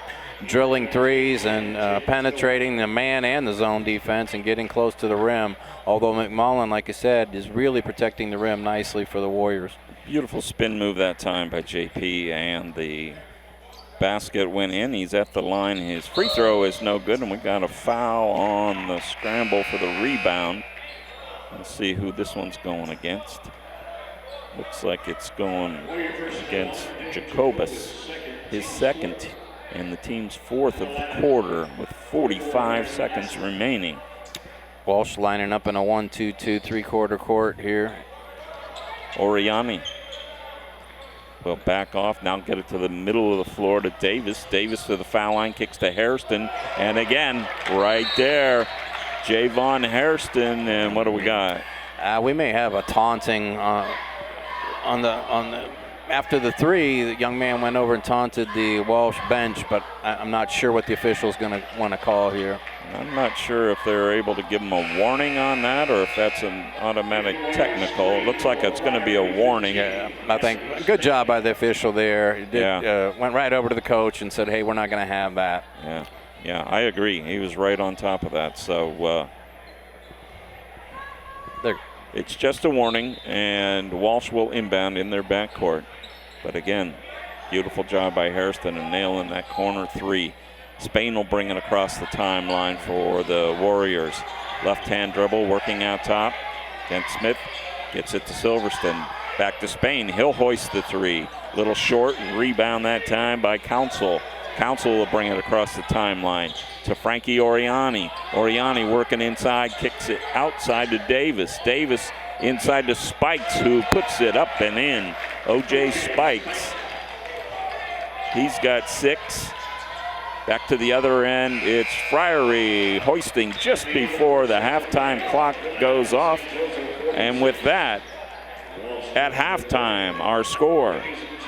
drilling threes and penetrating the man and the zone defense and getting close to the rim. Although McMullen, like I said, is really protecting the rim nicely for the Warriors. Beautiful spin move that time by JP, and the basket went in. He's at the line. His free throw is no good, and we got a foul on the scramble for the rebound. Let's see who this one's going against. Looks like it's going against Jacobus, his second, and the team's fourth of the quarter with 45 seconds remaining. Walsh lining up in a 1-2-2 three-quarter court here. Oriani will back off, now get it to the middle of the floor to Davis. Davis to the foul line, kicks to Hairston, and again, right there, Javon Hairston, and what do we got? We may have a taunting on the after the three. The young man went over and taunted the Walsh bench, but I'm not sure what the official's going to want to call here. I'm not sure if they're able to give him a warning on that or if that's an automatic technical. It looks like it's going to be a warning. Yeah, I think good job by the official there. He did, went right over to the coach and said, hey, we're not going to have that. Yeah, I agree. He was right on top of that. So it's just a warning, and Walsh will inbound in their backcourt. But again, beautiful job by Hairston and nailing that corner three. Spain will bring it across the timeline for the Warriors. Left-hand dribble, working out top. Kent Smith gets it to Silverstone. Back to Spain. He'll hoist the three. Little short, rebound that time by Council. Council will bring it across the timeline to Frankie Oriani. Oriani working inside, kicks it outside to Davis. Davis inside to Spikes, who puts it up and in. O.J. Spikes. He's got 6. Back to the other end, it's Friary hoisting just before the halftime clock goes off. And with that, at halftime, our score,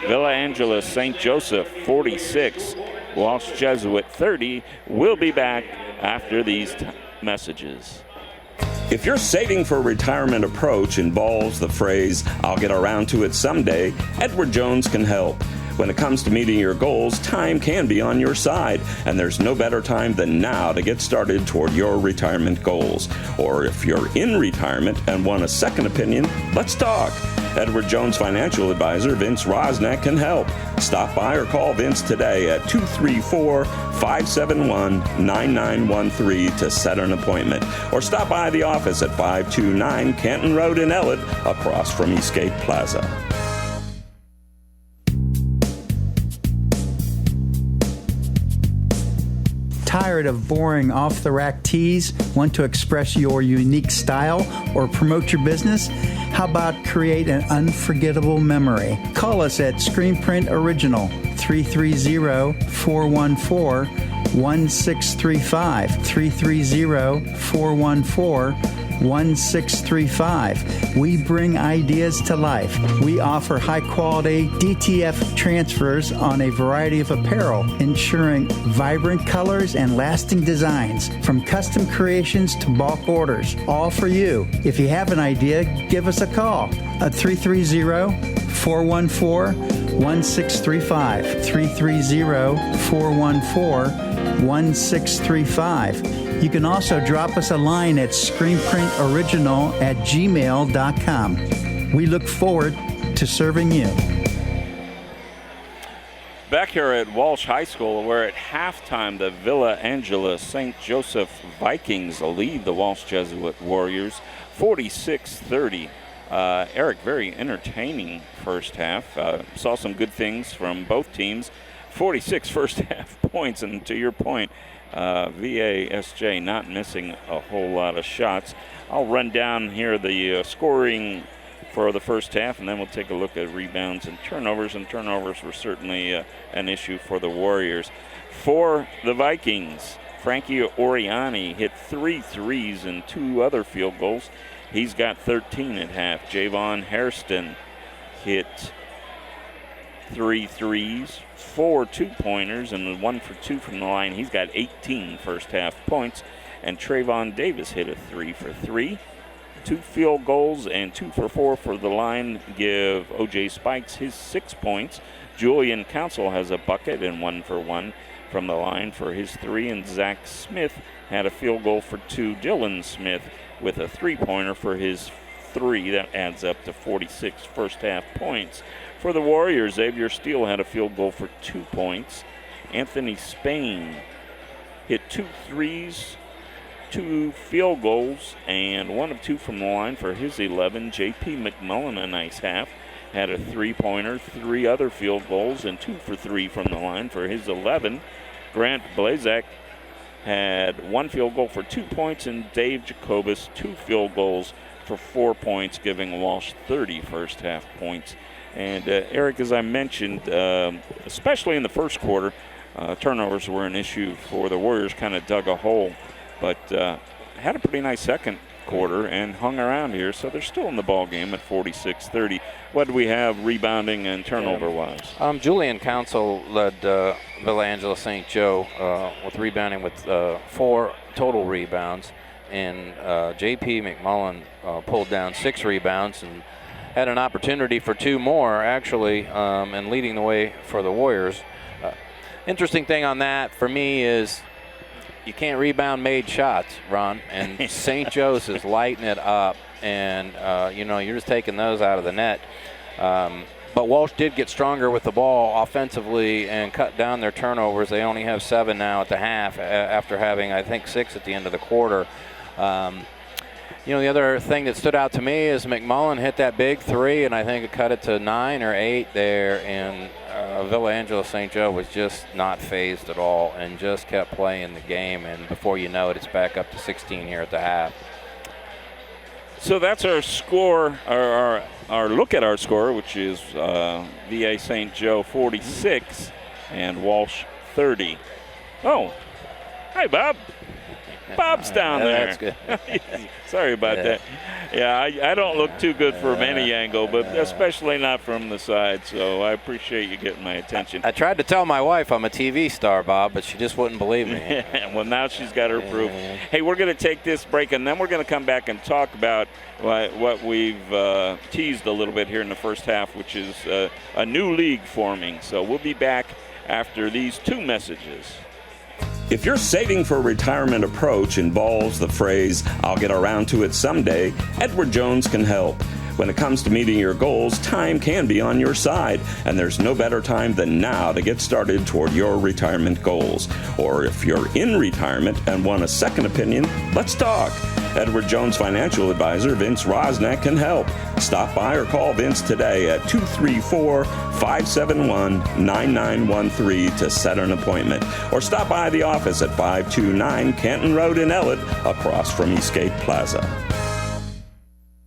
Villa Angeles St. Joseph 46, Walsh Jesuit 30. We'll be back after these messages. If your saving for retirement approach involves the phrase, I'll get around to it someday, Edward Jones can help. When it comes to meeting your goals, time can be on your side, and there's no better time than now to get started toward your retirement goals. Or if you're in retirement and want a second opinion, let's talk. Edward Jones financial advisor Vince Rosnack can help. Stop by or call Vince today at 234-571-9913 to set an appointment. Or stop by the office at 529 Canton Road in Ellett, across from Eastgate Plaza. Tired of boring off-the-rack tees? Want to express your unique style or promote your business? How about create an unforgettable memory? Call us at Screen Print Original, 330-414-1635, 330-414-1635. We bring ideas to life. We offer high-quality DTF transfers on a variety of apparel, ensuring vibrant colors and lasting designs, from custom creations to bulk orders, all for you. If you have an idea, give us a call at 330-414-1635, 330-414-1635. You can also drop us a line at screenprintoriginal@gmail.com. We look forward to serving you. Back here at Walsh High School, where at halftime the Villa Angeles St. Joseph Vikings lead the Walsh Jesuit Warriors 46-30. Eric, very entertaining first half. Saw some good things from both teams. 46 first half points, and to your point, VASJ not missing a whole lot of shots. I'll run down here the scoring for the first half, and then we'll take a look at rebounds and turnovers. And turnovers were certainly an issue for the Warriors. For the Vikings, Frankie Oriani hit 3 threes and 2 other field goals. He's got 13 at half. Javon Hairston hit 3 threes, 4 2-pointers, and 1 for 2 from the line. He's got 18 first half points. And Trayvon Davis hit a 3 for 3. 2 field goals and 2 for 4 for the line give O.J. Spikes his 6 points. Julian Council has a bucket and 1 for 1 from the line for his 3, and Zach Smith had a field goal for 2. Dylan Smith with a 3-pointer for his 3. That adds up to 46 first-half points. For the Warriors, Xavier Steele had a field goal for 2 points. Anthony Spain hit 2 threes, 2 field goals, and 1 of 2 from the line for his 11. J.P. McMullen, a nice half, had a 3-pointer, 3 other field goals, and 2 for 3 from the line for his 11. Grant Blazak had 1 field goal for 2 points, and Dave Jacobus 2 field goals for 4 points, giving Walsh 30 first-half points. And Eric, as I mentioned, especially in the first quarter, turnovers were an issue for the Warriors, kind of dug a hole, but had a pretty nice second quarter and hung around here, so they're still in the ball game at 46-30. What do we have rebounding and turnover-wise? Julian Council led Villa Angela St. Joe with rebounding with 4 total rebounds, and J.P. McMullen pulled down 6 rebounds and had an opportunity for 2 more, actually, and leading the way for the Warriors. Interesting thing on that for me is you can't rebound made shots, Ron, and St. Joe's is lighting it up, and, you're just taking those out of the net. But Walsh did get stronger with the ball offensively and cut down their turnovers. They only have 7 now at the half after having, I think, 6 at the end of the quarter. The other thing that stood out to me is McMullen hit that big 3, and I think it cut it to 9 or 8 there, and Villa Angela St. Joe was just not phased at all and just kept playing the game, and before you know it, it's back up to 16 here at the half. So that's our score, our look at our score, which is VA St. Joe 46 and Walsh 30. Oh, hi, Bob. Bob's down there. That's good. Sorry about that. Yeah, I don't look too good from any angle, but especially not from the side, so I appreciate you getting my attention. I tried to tell my wife I'm a TV star, Bob, but she just wouldn't believe me. Well, now she's got her proof. Hey, we're going to take this break, and then we're going to come back and talk about what we've teased a little bit here in the first half, which is a new league forming. So we'll be back after these 2 messages. If your saving for retirement approach involves the phrase, "I'll get around to it someday," Edward Jones can help. When it comes to meeting your goals, time can be on your side, and there's no better time than now to get started toward your retirement goals. Or if you're in retirement and want a second opinion, let's talk. Edward Jones financial advisor Vince Rosnack can help. Stop by or call Vince today at 234-571-9913 to set an appointment. Or stop by the office at 529 Canton Road in Ellett, across from Eastgate Plaza.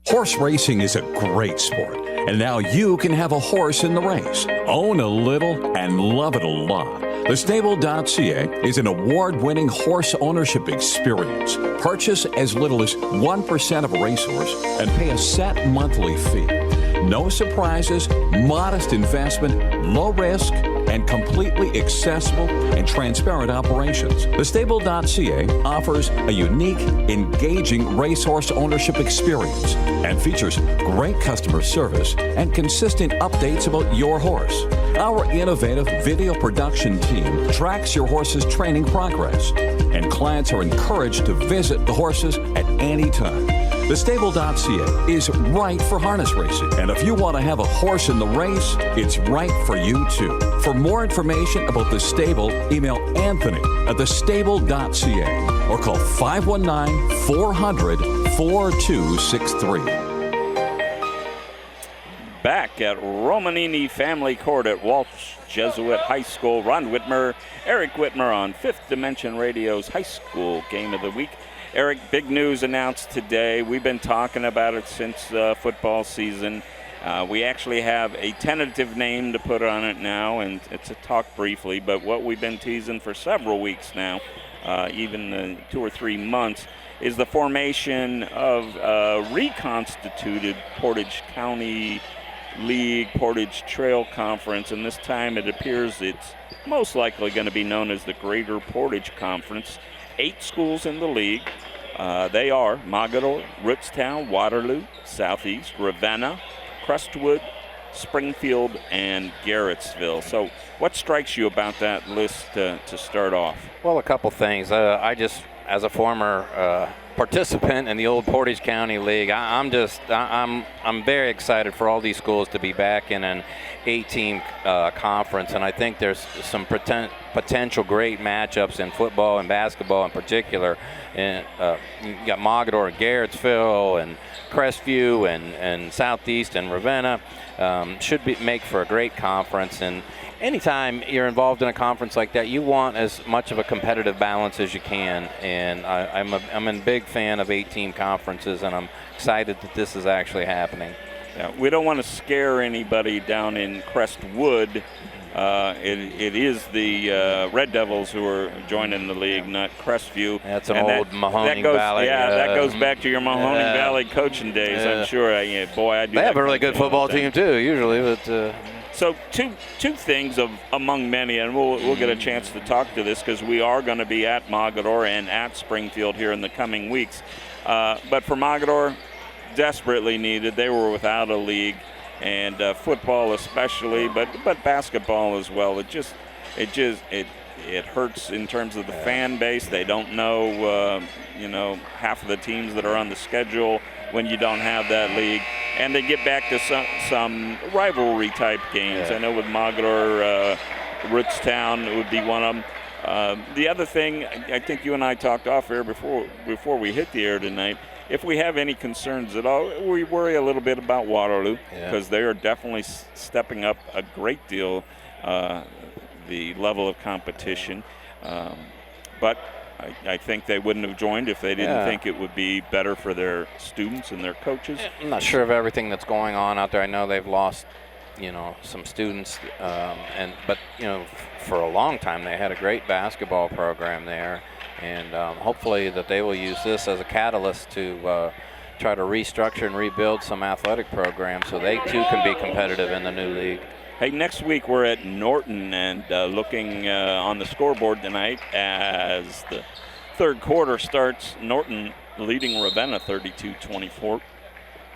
Horse racing is a great sport, and now you can have a horse in the race. Own a little and love it a lot. TheStable.ca is an award-winning horse ownership experience. Purchase as little as 1% of a racehorse and pay a set monthly fee. No surprises, modest investment, low risk, and completely accessible and transparent operations. TheStable.ca offers a unique, engaging racehorse ownership experience and features great customer service and consistent updates about your horse. Our innovative video production team tracks your horse's training progress, and clients are encouraged to visit the horses at any time. TheStable.ca is right for harness racing, and if you want to have a horse in the race, it's right for you too. For more information about The Stable, email Anthony at thestable.ca or call 519-400-4263. Back at Romanini Family Court at Walsh Jesuit High School. Ron Whitmer, Eric Whitmer on Fifth Dimension Radio's High School Game of the Week. Eric, big news announced today. We've been talking about it since football season. We actually have a tentative name to put on it now, and it's a talk briefly, but what we've been teasing for several weeks now, even 2 or 3 months, is the formation of a reconstituted Portage County League, Portage Trail Conference, and this time it appears it's most likely going to be known as the Greater Portage Conference. 8 schools in the league. They are Mogador, Rootstown, Waterloo, Southeast, Ravenna, Crestwood, Springfield, and Garrettsville. So what strikes you about that list to start off? Well, a couple things. I just, as a former participant in the old Portage County League, I'm very excited for all these schools to be back in an 8-team conference, and I think there's some potential great matchups in football and basketball in particular. And you got Mogadore and Garrettsville and Crestview and Southeast and Ravenna. Should make for a great conference. And anytime you're involved in a conference like that, you want as much of a competitive balance as you can. And I'm a big fan of 8-team conferences, and I'm excited that this is actually happening. Yeah, we don't want to scare anybody down in Crestwood. It is the Red Devils who are joining the league, not Crestview. That's an old Mahoning Valley. Yeah, that goes back to your Mahoning Valley coaching days, I'm sure. I do. They have a really good football team too, usually. But so two things among many, and we'll get a chance to talk to this because we are going to be at Mogadore and at Springfield here in the coming weeks. But for Mogadore, desperately needed. They were without a league. And football especially, but basketball as well. It hurts in terms of the fan base. They don't know, half of the teams that are on the schedule when you don't have that league. And they get back to some rivalry type games. Yeah. I know with Mogadore, Rootstown would be one of them. The other thing, I think you and I talked off air before we hit the air tonight. If we have any concerns at all, we worry a little bit about Waterloo because they are definitely stepping up a great deal, the level of competition. But I think they wouldn't have joined if they didn't think it would be better for their students and their coaches. I'm not sure of everything that's going on out there. I know they've lost, some students, but for a long time they had a great basketball program there. And hopefully that they will use this as a catalyst to try to restructure and rebuild some athletic programs so they too can be competitive in the new league. Hey, next week we're at Norton and looking on the scoreboard tonight as the third quarter starts. Norton leading Ravenna 32-24.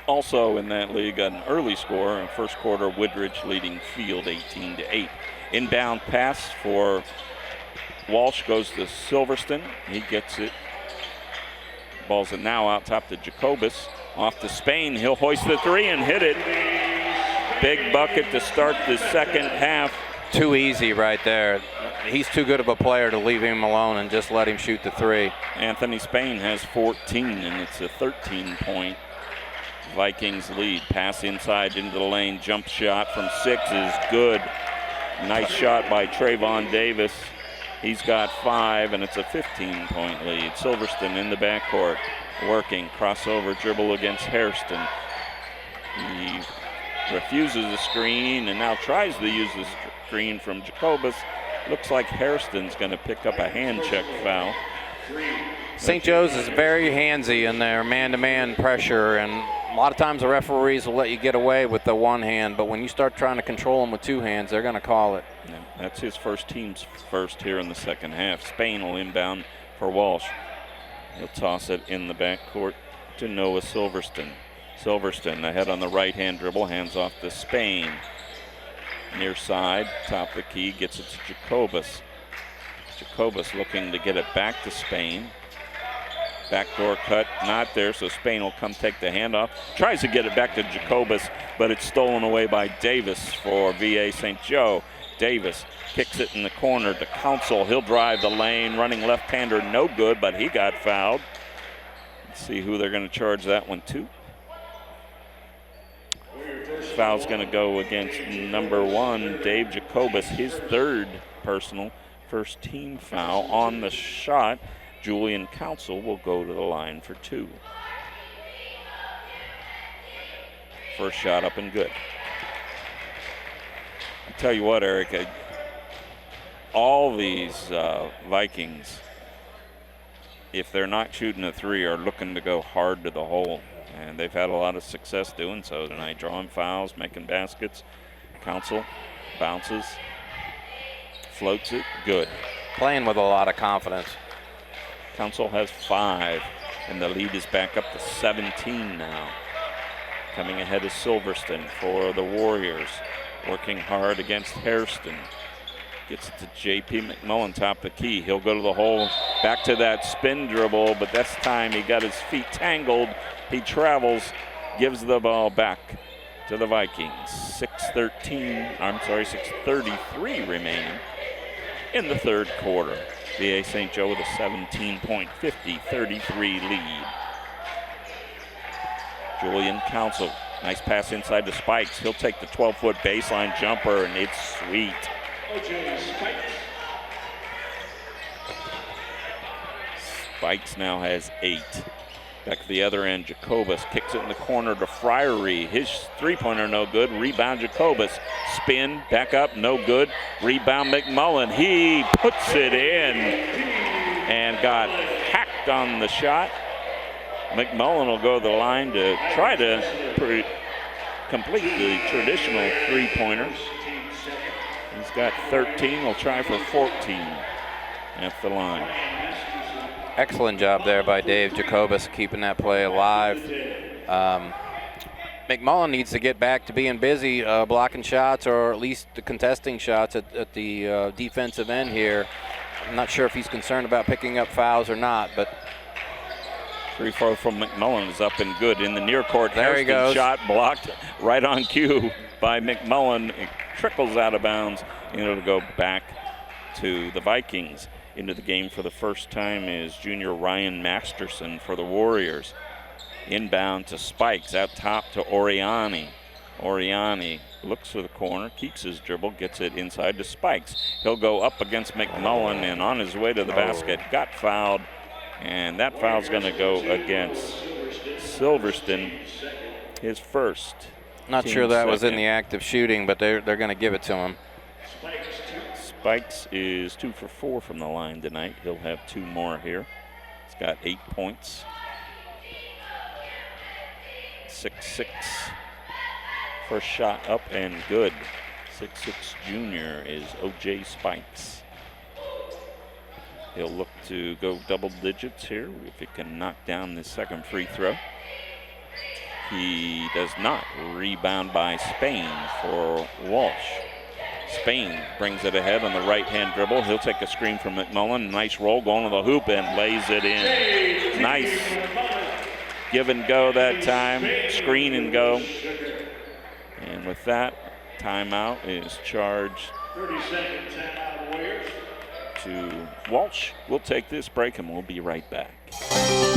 Also in that league, an early score in first quarter, Woodridge leading Field 18-8. Inbound pass for Walsh goes to Silverston. He gets it. Ball's it now out top to Jacobus. Off to Spain. He'll hoist the three and hit it. Big bucket to start the second half. Too easy right there. He's too good of a player to leave him alone and just let him shoot the three. Anthony Spain has 14, and it's a 13-point Vikings lead. Pass inside into the lane. Jump shot from 6 is good. Nice shot by Trayvon Davis. He's got 5, and it's a 15-point lead. Silverston in the backcourt, working, crossover dribble against Hairston. He refuses the screen and now tries to use the screen from Jacobus. Looks like Hairston's going to pick up a hand check foul. St. Joe's is very handsy in their man-to-man pressure, and a lot of times the referees will let you get away with the one hand, but when you start trying to control them with two hands, they're going to call it. Yeah, that's his team's first here in the second half. Spain will inbound for Walsh. He'll toss it in the backcourt to Noah Silverston. Silverston ahead on the right-hand dribble, hands off to Spain. Near side, top of the key, gets it to Jacobus. Jacobus looking to get it back to Spain. Backdoor cut, not there, so Spain will come take the handoff. Tries to get it back to Jacobus, but it's stolen away by Davis for VA St. Joe. Davis kicks it in the corner to Council. He'll drive the lane, running left-hander, no good, but he got fouled. Let's see who they're going to charge that one to. Foul's going to go against number 1, Dave Jacobus, his third personal, first team foul on the shot. Julian Council will go to the line for 2. First shot up and good. I tell you what, Eric, all these Vikings, if they're not shooting a 3, are looking to go hard to the hole. And they've had a lot of success doing so tonight, drawing fouls, making baskets. Council bounces, floats it, good. Playing with a lot of confidence. Council has 5, and the lead is back up to 17 now. Coming ahead is Silverston for the Warriors. Working hard against Hairston. Gets it to J.P. McMullen, top of the key. He'll go to the hole, back to that spin dribble, but this time he got his feet tangled. He travels, gives the ball back to the Vikings. 6:33 remaining in the third quarter. VA St. Joe with a 17-point, 50-33 lead. Julian Council, nice pass inside to Spikes. He'll take the 12-foot baseline jumper, and it's sweet. Spikes now has 8. Back to the other end, Jacobus kicks it in the corner to Friery. His three-pointer no good. Rebound Jacobus. Spin, back up, no good. Rebound McMullen. He puts it in and got hacked on the shot. McMullen will go to the line to try to complete the traditional three-pointer. He's got 13. He'll try for 14 at the line. Excellent job there by Dave Jacobus, keeping that play alive. McMullen needs to get back to being busy blocking shots, or at least contesting shots at the defensive end here. I'm not sure if he's concerned about picking up fouls or not, but Free throw from McMullen is up and good in the near court. There he goes. Shot blocked right on cue by McMullen. It trickles out of bounds, and it'll go back to the Vikings. Into the game for the first time is junior Ryan Masterson for the Warriors. Inbound to Spikes, out top to Oriani. Oriani looks for the corner, keeps his dribble, gets it inside to Spikes. He'll go up against McMullen, and on his way to the basket, got fouled. And that foul's going to go against Silverston, his first. Not sure that was in the act of shooting, but they're going to give it to him. Spikes is 2 for 4 from the line tonight. He'll have 2 more here. He's got 8 points. 6'6". First shot up and good. 6'6" junior is O.J. Spikes. He'll look to go double digits here if he can knock down the second free throw. He does not. Rebound by Spain for Walsh. Spain brings it ahead on the right-hand dribble. He'll take a screen from McMullen. Nice roll going to the hoop and lays it in. Nice give and go that time. Screen and go. And with that, timeout is charged 30-second timeout, Warriors. To Walsh. We'll take this break and we'll be right back.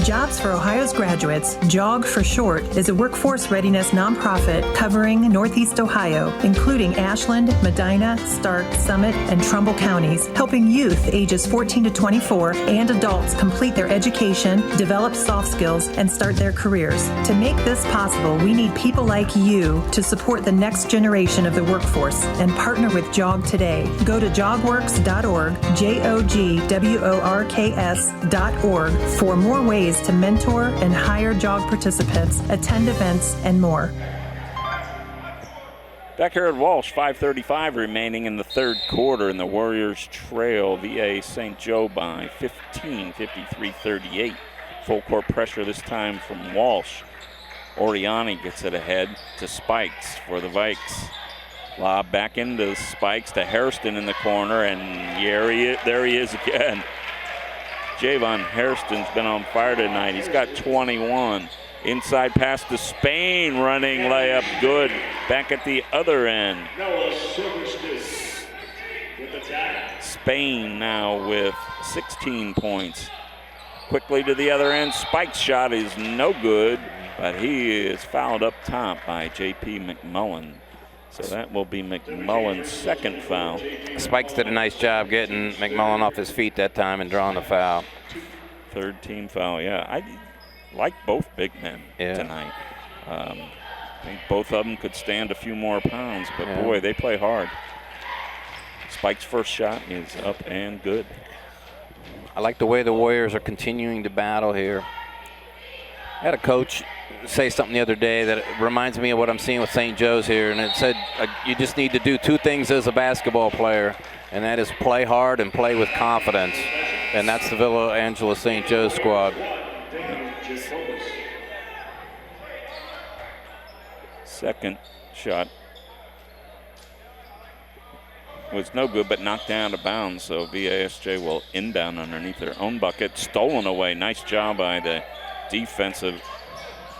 Jobs for Ohio's Graduates, JOG for short, is a workforce readiness nonprofit covering Northeast Ohio, including Ashland, Medina, Stark, Summit, and Trumbull counties, helping youth ages 14 to 24 and adults complete their education, develop soft skills, and start their careers. To make this possible, we need people like you to support the next generation of the workforce and partner with JOG today. Go to jogworks.org, JOGWORKS.org for more ways to mentor and hire JOG participants, attend events, and more. Back here at Walsh, 5:35 remaining in the third quarter, and the Warriors trail VA St. Joe by 15, 53-38. Full court pressure this time from Walsh. Oriani gets it ahead to Spikes for the Vikes. Lob back into Spikes to Hairston in the corner, and there he is again. Javon Hairston's been on fire tonight. He's got 21. Inside pass to Spain, running layup good. Back at the other end. Spain now with 16 points. Quickly to the other end. Spike's shot is no good, but he is fouled up top by J.P. McMullen. So that will be McMullen's second foul. Spikes did a nice job getting McMullen off his feet that time and drawing the foul. Third team foul, yeah. I like both big men tonight. I think both of them could stand a few more pounds, but boy, they play hard. Spike's first shot is up and good. I like the way the Warriors are continuing to battle here. I had a coach say something the other day that reminds me of what I'm seeing with St. Joe's here, and it said you just need to do two things as a basketball player, and that is play hard and play with confidence, and that's the Villa Angela St. Joe's squad. Second shot was no good, but knocked down to bounds. So VASJ will inbound underneath their own bucket. Stolen away. Nice job by the defensive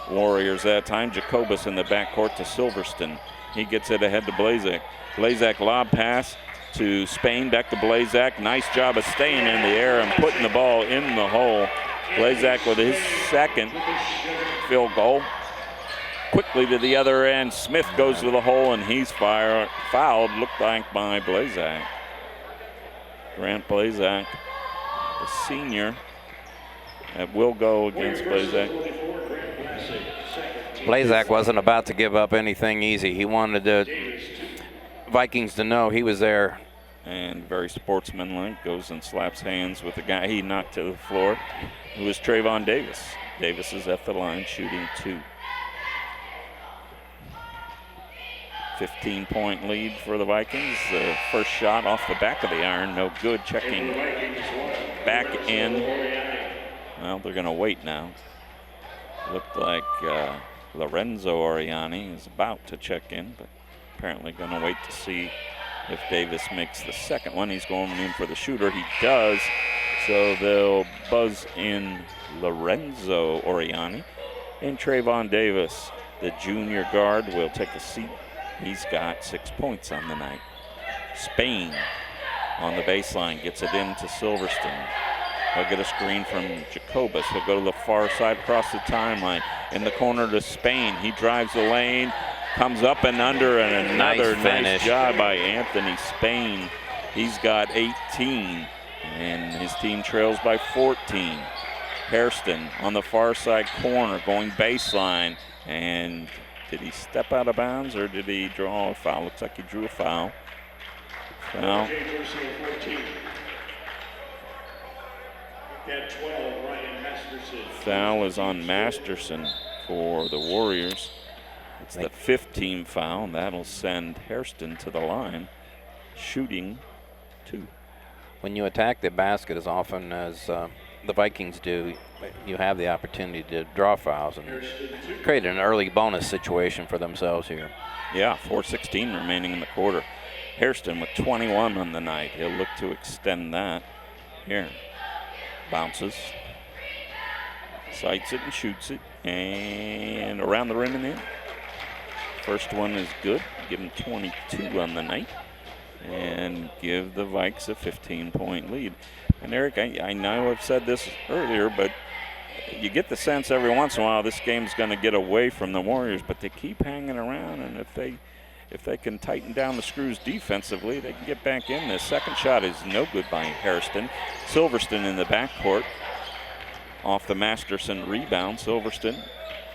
Warriors that time. Jacobus in the backcourt to Silverston. He gets it ahead to Blazak. Blazak lob pass to Spain. Back to Blazak. Nice job of staying in the air and putting the ball in the hole. Blazak with his second field goal. Quickly to the other end. Smith goes to the hole, and he's fouled, looked like by Blazak. Grant Blazak, the senior, that will go against Blazak. Blazak wasn't about to give up anything easy. He wanted the Vikings to know he was there. And very sportsmanlike, goes and slaps hands with the guy he knocked to the floor, who was Trayvon Davis. Davis is at the line shooting 2. 15-point lead for the Vikings. The first shot off the back of the iron, no good. Checking back in. Well, they're going to wait now. Looked like Lorenzo Oriani is about to check in, but apparently going to wait to see if Davis makes the second one. He's going in for the shooter. He does. So they'll buzz in Lorenzo Oriani. And Trayvon Davis, the junior guard, will take a seat. He's got 6 points on the night. Spain on the baseline gets it into Silverston. He'll get a screen from Jacobus. He'll go to the far side across the timeline. In the corner to Spain. He drives the lane, comes up and under, and another nice job by Anthony Spain. He's got 18, and his team trails by 14. Hairston on the far side corner going baseline, and did he step out of bounds or did he draw a foul? Looks like he drew a foul. Foul. Foul is on Masterson for the Warriors. It's the 15 foul, and that'll send Hairston to the line, shooting 2. When you attack the basket as often as the Vikings do, you have the opportunity to draw fouls and create an early bonus situation for themselves here. Yeah, 4:16 remaining in the quarter. Hairston with 21 on the night. He'll look to extend that. Here, bounces, sights it and shoots it, and around the rim and in. First one is good. Give him 22 on the night and give the Vikes a 15-point lead. And Eric, I know I've said this earlier, but you get the sense every once in a while this game's going to get away from the Warriors, but they keep hanging around, and if they can tighten down the screws defensively, they can get back in. The second shot is no good by Hairston. Silverston in the backcourt. Off the Masterson rebound, Silverston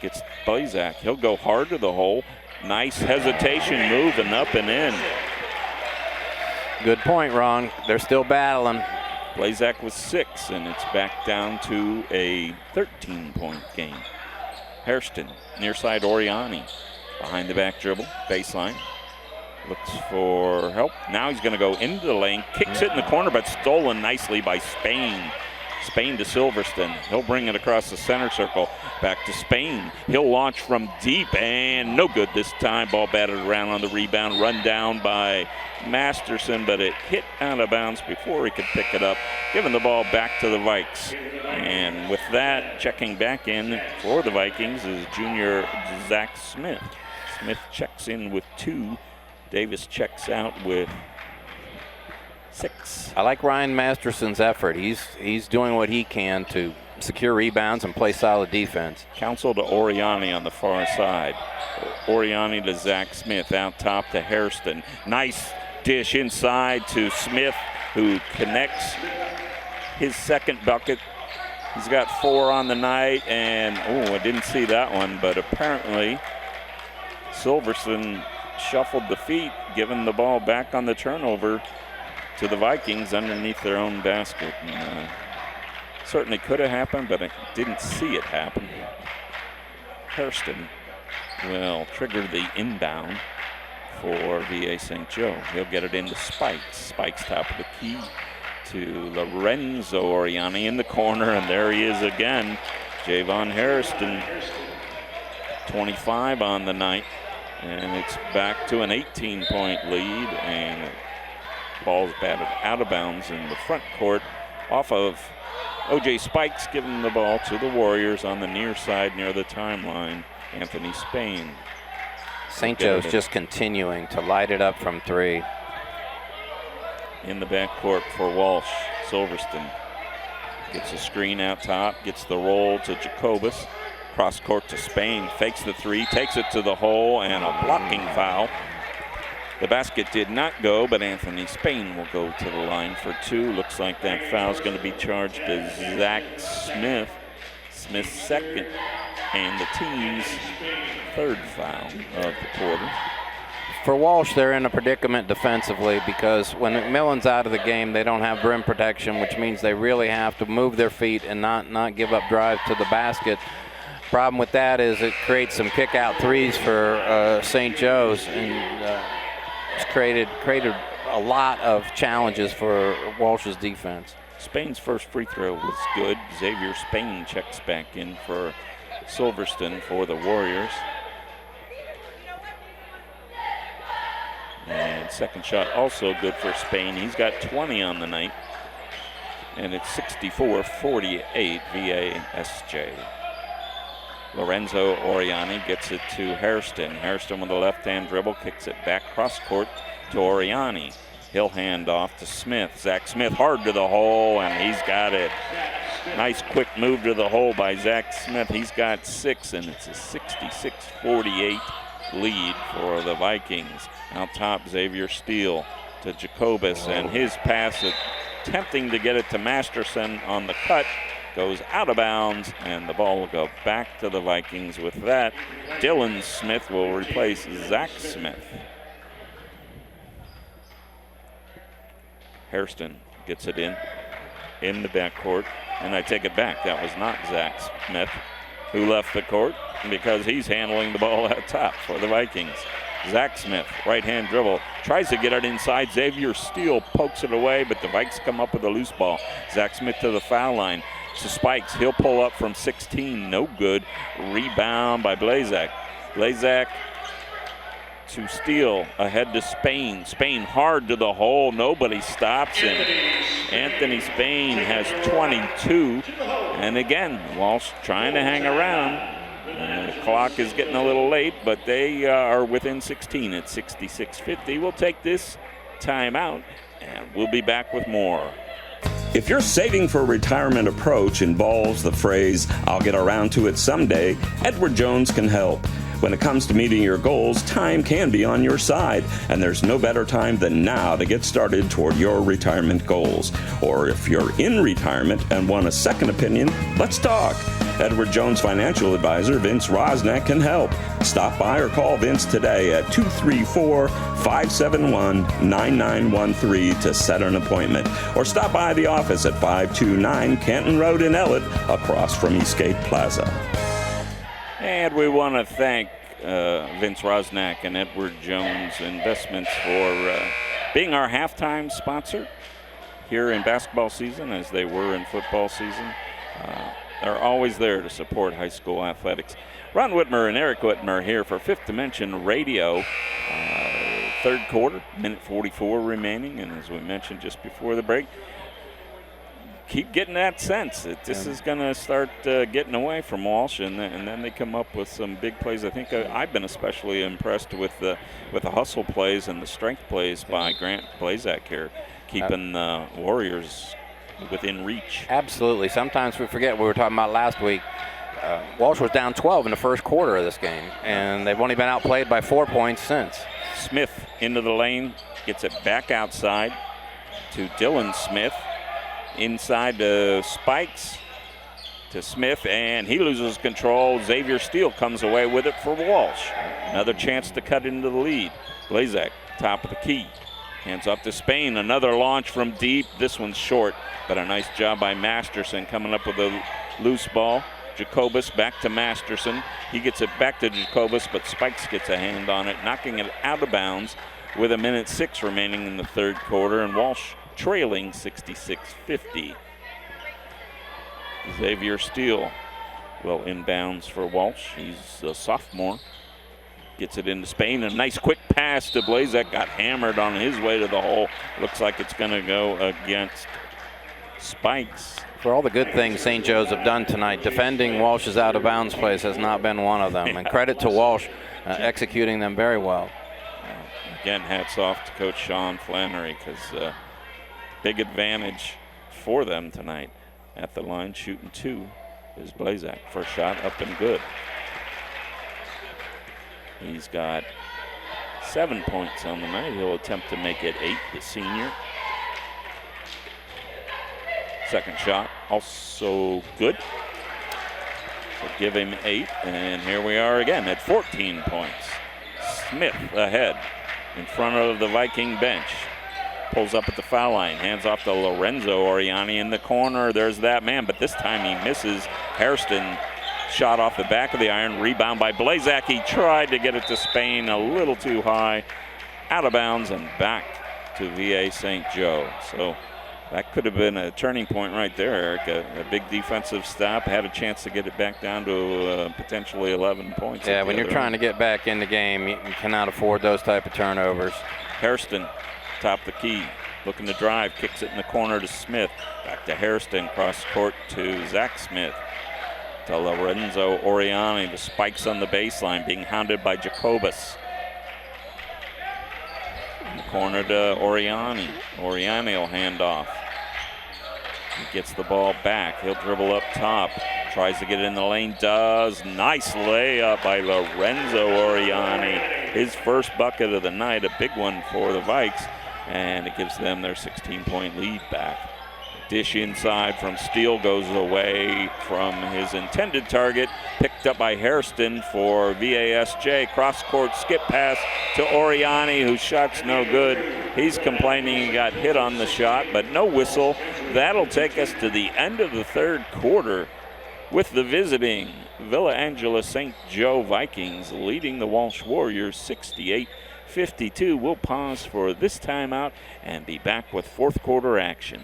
gets Blazak. He'll go hard to the hole. Nice hesitation move and up and in. Good point, Ron. They're still battling. Blazak with 6, and it's back down to a 13-point game. Hairston, near side Oriani, behind the back dribble, baseline. Looks for help. Now he's going to go into the lane, kicks it in the corner, but stolen nicely by Spain. Spain to Silverston. He'll bring it across the center circle. Back to Spain. He'll launch from deep, and no good this time. Ball batted around on the rebound. Run down by Masterson, but it hit out of bounds before he could pick it up, giving the ball back to the Vikes. And with that, checking back in for the Vikings is junior Zach Smith. Smith checks in with 2. Davis checks out with 6. I like Ryan Masterson's effort. He's doing what he can to secure rebounds and play solid defense. Counsel to Oriani on the far side. Oriani to Zach Smith, out top to Hairston. Nice dish inside to Smith, who connects his second bucket. He's got 4 on the night, and I didn't see that one, but apparently Silverson shuffled the feet, giving the ball back on the turnover to the Vikings underneath their own basket. And, certainly could have happened, but I didn't see it happen. Hairston will trigger the inbound for VA St. Joe. He'll get it into Spikes. Spikes top of the key to Lorenzo Oriani in the corner, and there he is again. Javon Hairston, 25 on the night. And it's back to an 18-point lead, and ball's batted out of bounds in the front court off of O.J. Spikes, giving the ball to the Warriors on the near side near the timeline. Anthony Spain. St. Joe's just continuing to light it up from three. In the backcourt for Walsh. Silverston gets a screen out top, gets the roll to Jacobus. Cross court to Spain, fakes the three, takes it to the hole, and a blocking foul. The basket did not go, but Anthony Spain will go to the line for two. Looks like that foul is going to be charged to Zach Smith. Smith's second, and the team's third foul of the quarter. For Walsh, they're in a predicament defensively because when McMillan's out of the game, they don't have rim protection, which means they really have to move their feet and not give up drives to the basket. Problem with that is it creates some kick-out threes for St. Joe's, and it's created a lot of challenges for Walsh's defense. Spain's first free throw was good. Xavier Spain checks back in for Silverston for the Warriors. And second shot also good for Spain. He's got 20 on the night. And it's 64-48 VASJ. Lorenzo Oriani gets it to Hairston. Hairston with a left-hand dribble, kicks it back cross-court to Oriani. He'll hand off to Smith. Zach Smith hard to the hole, and he's got it. Nice quick move to the hole by Zach Smith. He's got 6, and it's a 66-48 lead for the Vikings. Out top, Xavier Steele to Jacobus, and his pass attempting to get it to Masterson on the cut. Goes out of bounds, and the ball will go back to the Vikings. With that, Dylan Smith will replace Zach Smith. Hairston gets it in the backcourt, and I take it back. That was not Zach Smith who left the court because he's handling the ball at top for the Vikings. Zach Smith, right-hand dribble, tries to get it inside. Xavier Steele pokes it away, but the Vikes come up with a loose ball. Zach Smith to the foul line. To Spikes, he'll pull up from 16, no good. Rebound by Blazak. Blazak to Steele, ahead to Spain. Spain hard to the hole, nobody stops him. Anthony Spain has 22, and again, Walsh trying to hang around. The clock is getting a little late, but they are within 16 at 66-50. We'll take this timeout, and we'll be back with more. If your saving for retirement approach involves the phrase, "I'll get around to it someday," Edward Jones can help. When it comes to meeting your goals, time can be on your side, and there's no better time than now to get started toward your retirement goals. Or if you're in retirement and want a second opinion, let's talk. Edward Jones financial advisor Vince Rosnack can help. Stop by or call Vince today at 234-571-9913 to set an appointment. Or stop by the office at 529 Canton Road in Ellett, across from Eastgate Plaza. And we want to thank Vince Rosnack and Edward Jones Investments for being our halftime sponsor here in basketball season, as they were in football season. They're always there to support high school athletics. Ron Whitmer and Eric Whitmer here for Fifth Dimension Radio. Third quarter, minute 44 remaining, and as we mentioned just before the break, keep getting that sense that this is going to start getting away from Walsh, and then they come up with some big plays. I think I've been especially impressed with the hustle plays and the strength plays by Grant Blazak here, keeping the Warriors within reach. Absolutely. Sometimes we forget what we were talking about last week. Walsh was down 12 in the first quarter of this game, and they've only been outplayed by 4 points since. Smith into the lane, gets it back outside to Dylan Smith. Inside to Spikes, to Smith, and he loses control. Xavier Steele comes away with it for Walsh. Another chance to cut into the lead. Blazak, top of the key. Hands off to Spain. Another launch from deep. This one's short, but a nice job by Masterson coming up with a loose ball. Jacobus back to Masterson. He gets it back to Jacobus, but Spikes gets a hand on it, knocking it out of bounds with 1:06 remaining in the third quarter, and Walsh trailing 66-50. Xavier Steele will inbounds for Walsh. He's a sophomore. Gets it into Spain. A nice quick pass to Blazek. Got hammered on his way to the hole. Looks like it's going to go against Spikes. For all the good things St. Joe's have done tonight, defending Walsh's out-of-bounds plays has not been one of them. Yeah. And credit to Walsh executing them very well. Again, hats off to Coach Sean Flannery, because big advantage for them tonight. At the line, shooting 2 is Blazek. First shot up and good. He's got 7 points on the night. He'll attempt to make it 8, the senior. Second shot, also good. So give him 8, and here we are again at 14 points. Smith ahead in front of the Viking bench. Pulls up at the foul line, hands off to Lorenzo Oriani in the corner. There's that man, but this time he misses. Hairston shot off the back of the iron, rebound by Blazek. He tried to get it to Spain, a little too high, out of bounds and back to VA St. Joe. So that could have been a turning point right there, Eric. A big defensive stop, had a chance to get it back down to potentially 11 points. Yeah, when you're trying to get back in the game, you cannot afford those type of turnovers. Hairston, top the key, looking to drive, kicks it in the corner to Smith. Back to Hairston, cross court to Zach Smith. To Lorenzo Oriani, the Spikes on the baseline, being hounded by Jacobus. In the corner to Oriani. Oriani will hand off. He gets the ball back. He'll dribble up top. Tries to get it in the lane. Does. Nice layup by Lorenzo Oriani. His first bucket of the night. A big one for the Vikes. And it gives them their 16-point lead back. Dish inside from Steele goes away from his intended target. Picked up by Hairston for VASJ. Cross-court skip pass to Oriani, whose shot's no good. He's complaining he got hit on the shot, but no whistle. That'll take us to the end of the third quarter with the visiting Villa Angela St. Joe Vikings leading the Walsh Warriors 68-52. We'll pause for this timeout and be back with fourth quarter action.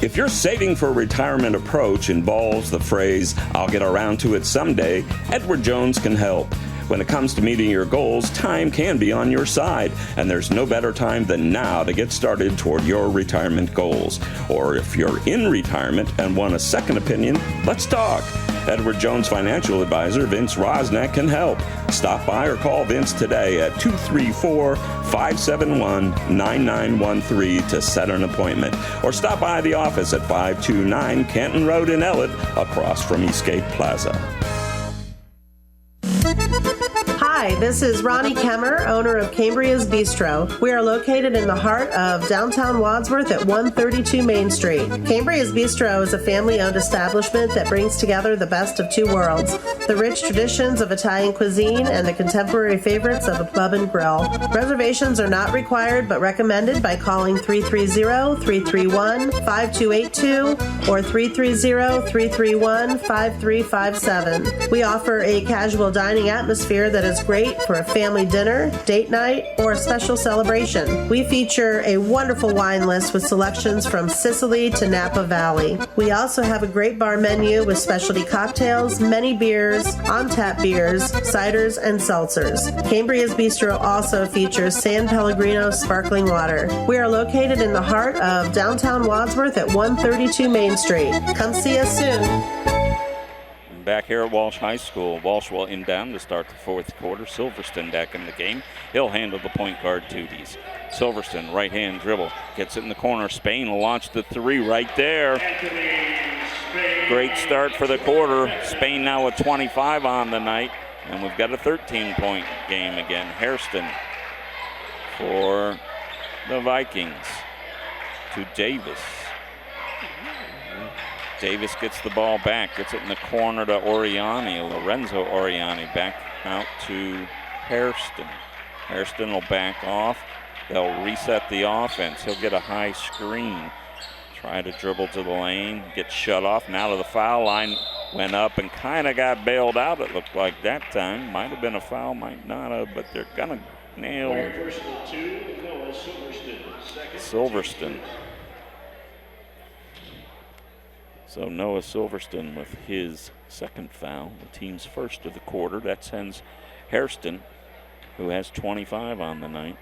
If your saving for retirement approach involves the phrase, "I'll get around to it someday," Edward Jones can help. When it comes to meeting your goals, time can be on your side, and there's no better time than now to get started toward your retirement goals. Or if you're in retirement and want a second opinion, let's talk. Edward Jones financial advisor Vince Rosnack can help. Stop by or call Vince today at 234-571-9913 to set an appointment. Or stop by the office at 529 Canton Road in Ellett, across from Eastgate Plaza. Hi, this is Ronnie Kemmer, owner of Cambria's Bistro. We are located in the heart of downtown Wadsworth at 132 Main Street. Cambria's Bistro is a family-owned establishment that brings together the best of two worlds, the rich traditions of Italian cuisine and the contemporary favorites of a pub and grill. Reservations are not required but recommended by calling 330-331-5282 or 330-331-5357. We offer a casual dining atmosphere that is great for a family dinner, date night, or a special celebration. We feature a wonderful wine list with selections from Sicily to Napa Valley. We also have a great bar menu with specialty cocktails, many beers, on-tap beers, ciders, and seltzers. Cambria's Bistro also features San Pellegrino sparkling water. We are located in the heart of downtown Wadsworth at 132 Main Street. Come see us soon. Back here at Walsh High School, Walsh will inbound to start the fourth quarter. Silverston back in the game. He'll handle the point guard duties. Silverston, right-hand dribble, gets it in the corner. Spain will launch the three right there. Great start for the quarter. Spain now with 25 on the night, and we've got a 13-point game again. Hairston for the Vikings to Davis. Davis gets the ball back, gets it in the corner to Oriani. Lorenzo Oriani back out to Hairston. Hairston will back off. They'll reset the offense. He'll get a high screen. Try to dribble to the lane, get shut off. Now to the foul line. Went up and kind of got bailed out, it looked like that time. Might have been a foul, might not have, but they're going to nail Silverston. So Noah Silverston with his second foul, the team's first of the quarter. That sends Hairston, who has 25 on the night,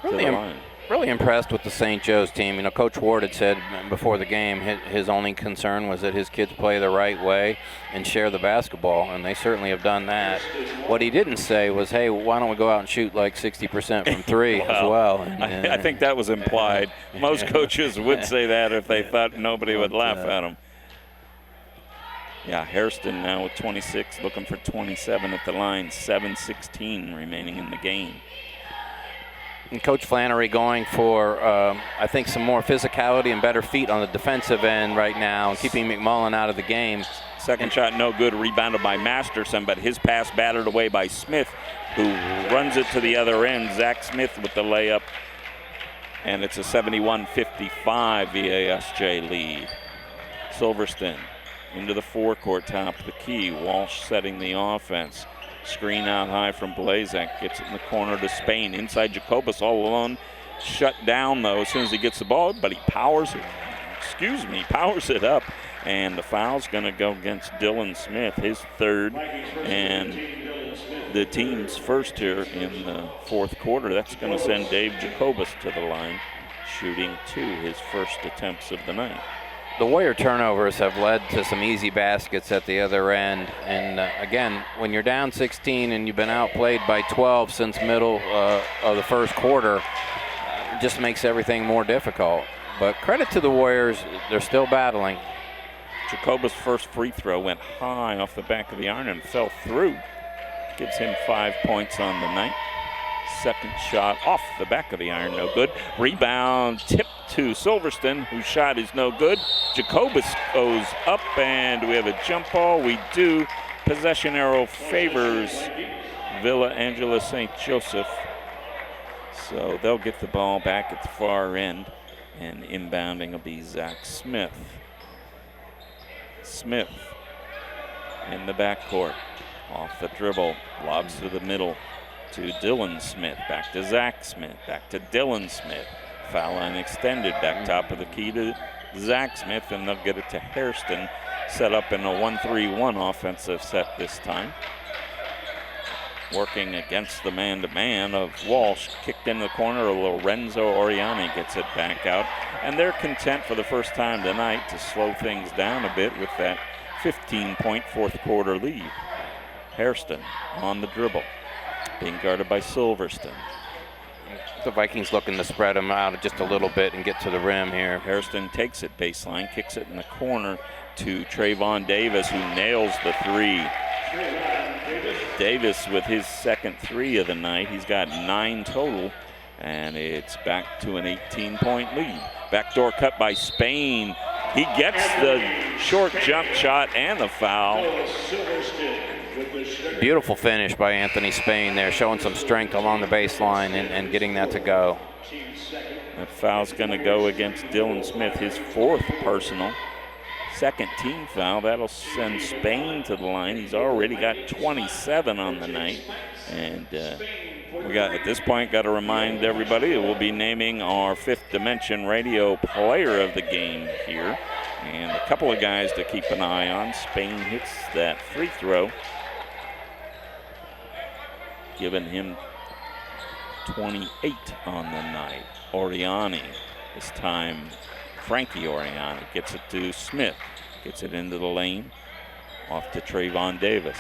to the line. Really impressed with the St. Joe's team. You know, Coach Ward had said before the game his only concern was that his kids play the right way and share the basketball, and they certainly have done that. What he didn't say was, hey, why don't we go out and shoot like 60% from three as well? And, I think that was implied. Most coaches would say that if they thought nobody would laugh at them. Yeah, Hairston now with 26, looking for 27 at the line, 7:16 remaining in the game. And Coach Flannery going for, I think, some more physicality and better feet on the defensive end right now, and keeping McMullen out of the game. Second shot no good, rebounded by Masterson, but his pass battered away by Smith, who runs it to the other end. Zach Smith with the layup, and it's a 71-55 VASJ lead. Silverston into the forecourt, top of the key. Walsh setting the offense. Screen out high from Blazek. Gets it in the corner to Spain. Inside Jacobus all alone. Shut down, though, as soon as he gets the ball, but he powers it up. And the foul's going to go against Dylan Smith, his third, and the team's first here in the fourth quarter. That's going to send Dave Jacobus to the line, shooting his first attempts of the night. The Warrior turnovers have led to some easy baskets at the other end. And again, when you're down 16 and you've been outplayed by 12 since middle of the first quarter, it just makes everything more difficult. But credit to the Warriors, they're still battling. Jacobus' first free throw went high off the back of the iron and fell through. Gives him 5 points on the night. Second shot off the back of the iron, no good. Rebound tip to Silverston, whose shot is no good. Jacobus goes up, and we have a jump ball. We do. Possession arrow favors Villa Angela St. Joseph. So they'll get the ball back at the far end, and inbounding will be Zach Smith. Smith in the backcourt. Off the dribble, lobs to the middle. To Dylan Smith, back to Zach Smith, back to Dylan Smith. Foul line extended, back top of the key to Zach Smith, and they'll get it to Hairston, set up in a 1-3-1 offensive set this time. Working against the man-to-man of Walsh, kicked in the corner, Lorenzo Oriani gets it back out, and they're content for the first time tonight to slow things down a bit with that 15-point fourth quarter lead. Hairston on the dribble, being guarded by Silverston. The Vikings looking to spread them out just a little bit and get to the rim here. Hairston takes it baseline, kicks it in the corner to Trayvon Davis, who nails the three. Davis with his second three of the night. He's got 9 total, and it's back to an 18-point lead. Backdoor cut by Spain. He gets the short jump shot and the foul. Beautiful finish by Anthony Spain there, showing some strength along the baseline and getting that to go. That foul's going to go against Dylan Smith, his 4th personal. Second team foul. That'll send Spain to the line. He's already got 27 on the night. And we got, at this point, got to remind everybody that we'll be naming our Fifth Dimension Radio Player of the Game here. And a couple of guys to keep an eye on. Spain hits that free throw, giving him 28 on the night. Oriani, this time Frankie Oriani, gets it to Smith. Gets it into the lane, off to Trayvon Davis.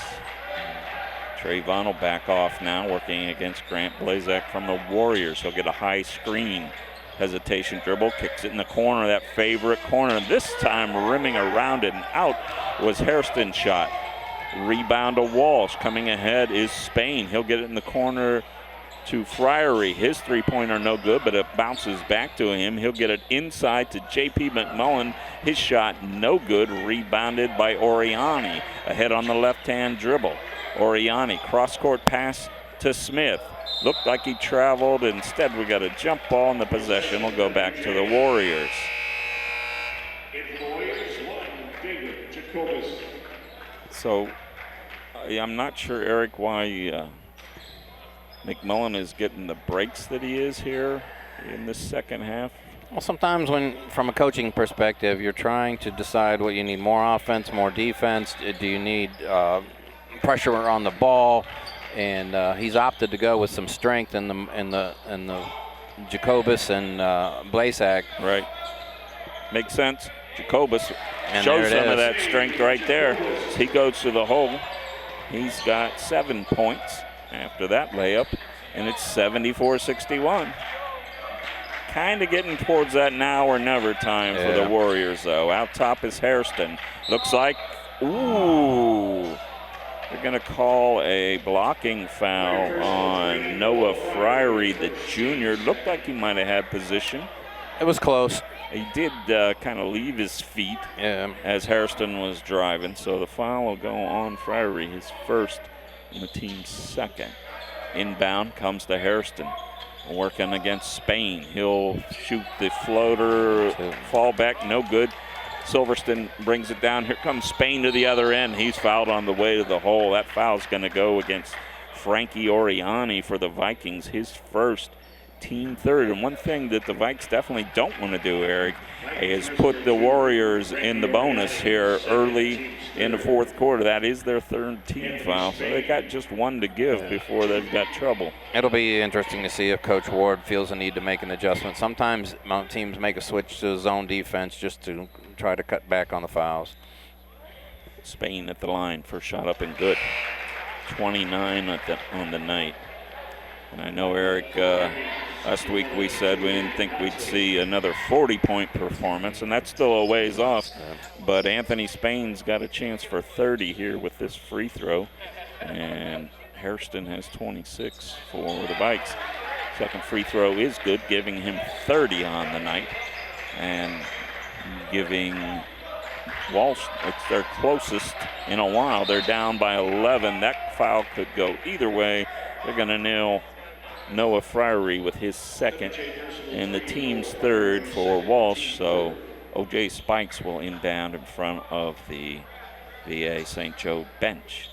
Trayvon will back off now, working against Grant Blazek from the Warriors. He'll get a high screen. Hesitation dribble, kicks it in the corner, that favorite corner. This time rimming around it and out was Hairston's shot. Rebound to Walsh. Coming ahead is Spain. He'll get it in the corner to Friery. His three-pointer no good, but it bounces back to him. He'll get it inside to J.P. McMullen. His shot no good, rebounded by Oriani. Ahead on the left-hand dribble. Oriani, cross-court pass to Smith. Looked like he traveled. Instead, we got a jump ball, and the possession will go back to the Warriors. So, I'm not sure, Eric, why McMullen is getting the breaks that he is here in this second half. Well, sometimes from a coaching perspective, you're trying to decide what you need: more offense, more defense. Do you need pressure on the ball? And he's opted to go with some strength in the Jacobus and Blazak. Right. Makes sense. Jacobus shows some of that strength right there. As he goes to the hole. He's got 7 points after that layup, and it's 74-61. Kind of getting towards that now or never time for the Warriors, though. Out top is Hairston. Looks like, ooh, they're going to call a blocking foul on Noah Friery, the junior. Looked like he might have had position. It was close. He did kind of leave his feet as Hairston was driving, so the foul will go on Friery, his first and the team's second. Inbound comes to Hairston. Working against Spain. He'll shoot the floater, fall back, no good. Silverstone brings it down. Here comes Spain to the other end. He's fouled on the way to the hole. That foul's going to go against Frankie Oriani for the Vikings, his first, team third. And one thing that the Vikes definitely don't want to do, Eric, is put the Warriors in the bonus here early in the fourth quarter. That is their third team foul, so they got just one to give before they've got trouble. It'll be interesting to see if Coach Ward feels a need to make an adjustment. Sometimes teams make a switch to zone defense just to try to cut back on the fouls. Spain at the line, first shot up and good. 29 on the night. And I know, Eric, last week we said we didn't think we'd see another 40-point performance, and that's still a ways off. But Anthony Spain's got a chance for 30 here with this free throw. And Hairston has 26 for the Vikes. Second free throw is good, giving him 30 on the night. And giving Walsh, it's their closest in a while. They're down by 11. That foul could go either way. They're going to nail Noah Friery with his second and the team's third for Walsh. So O.J. Spikes will inbound in front of the VA St. Joe bench.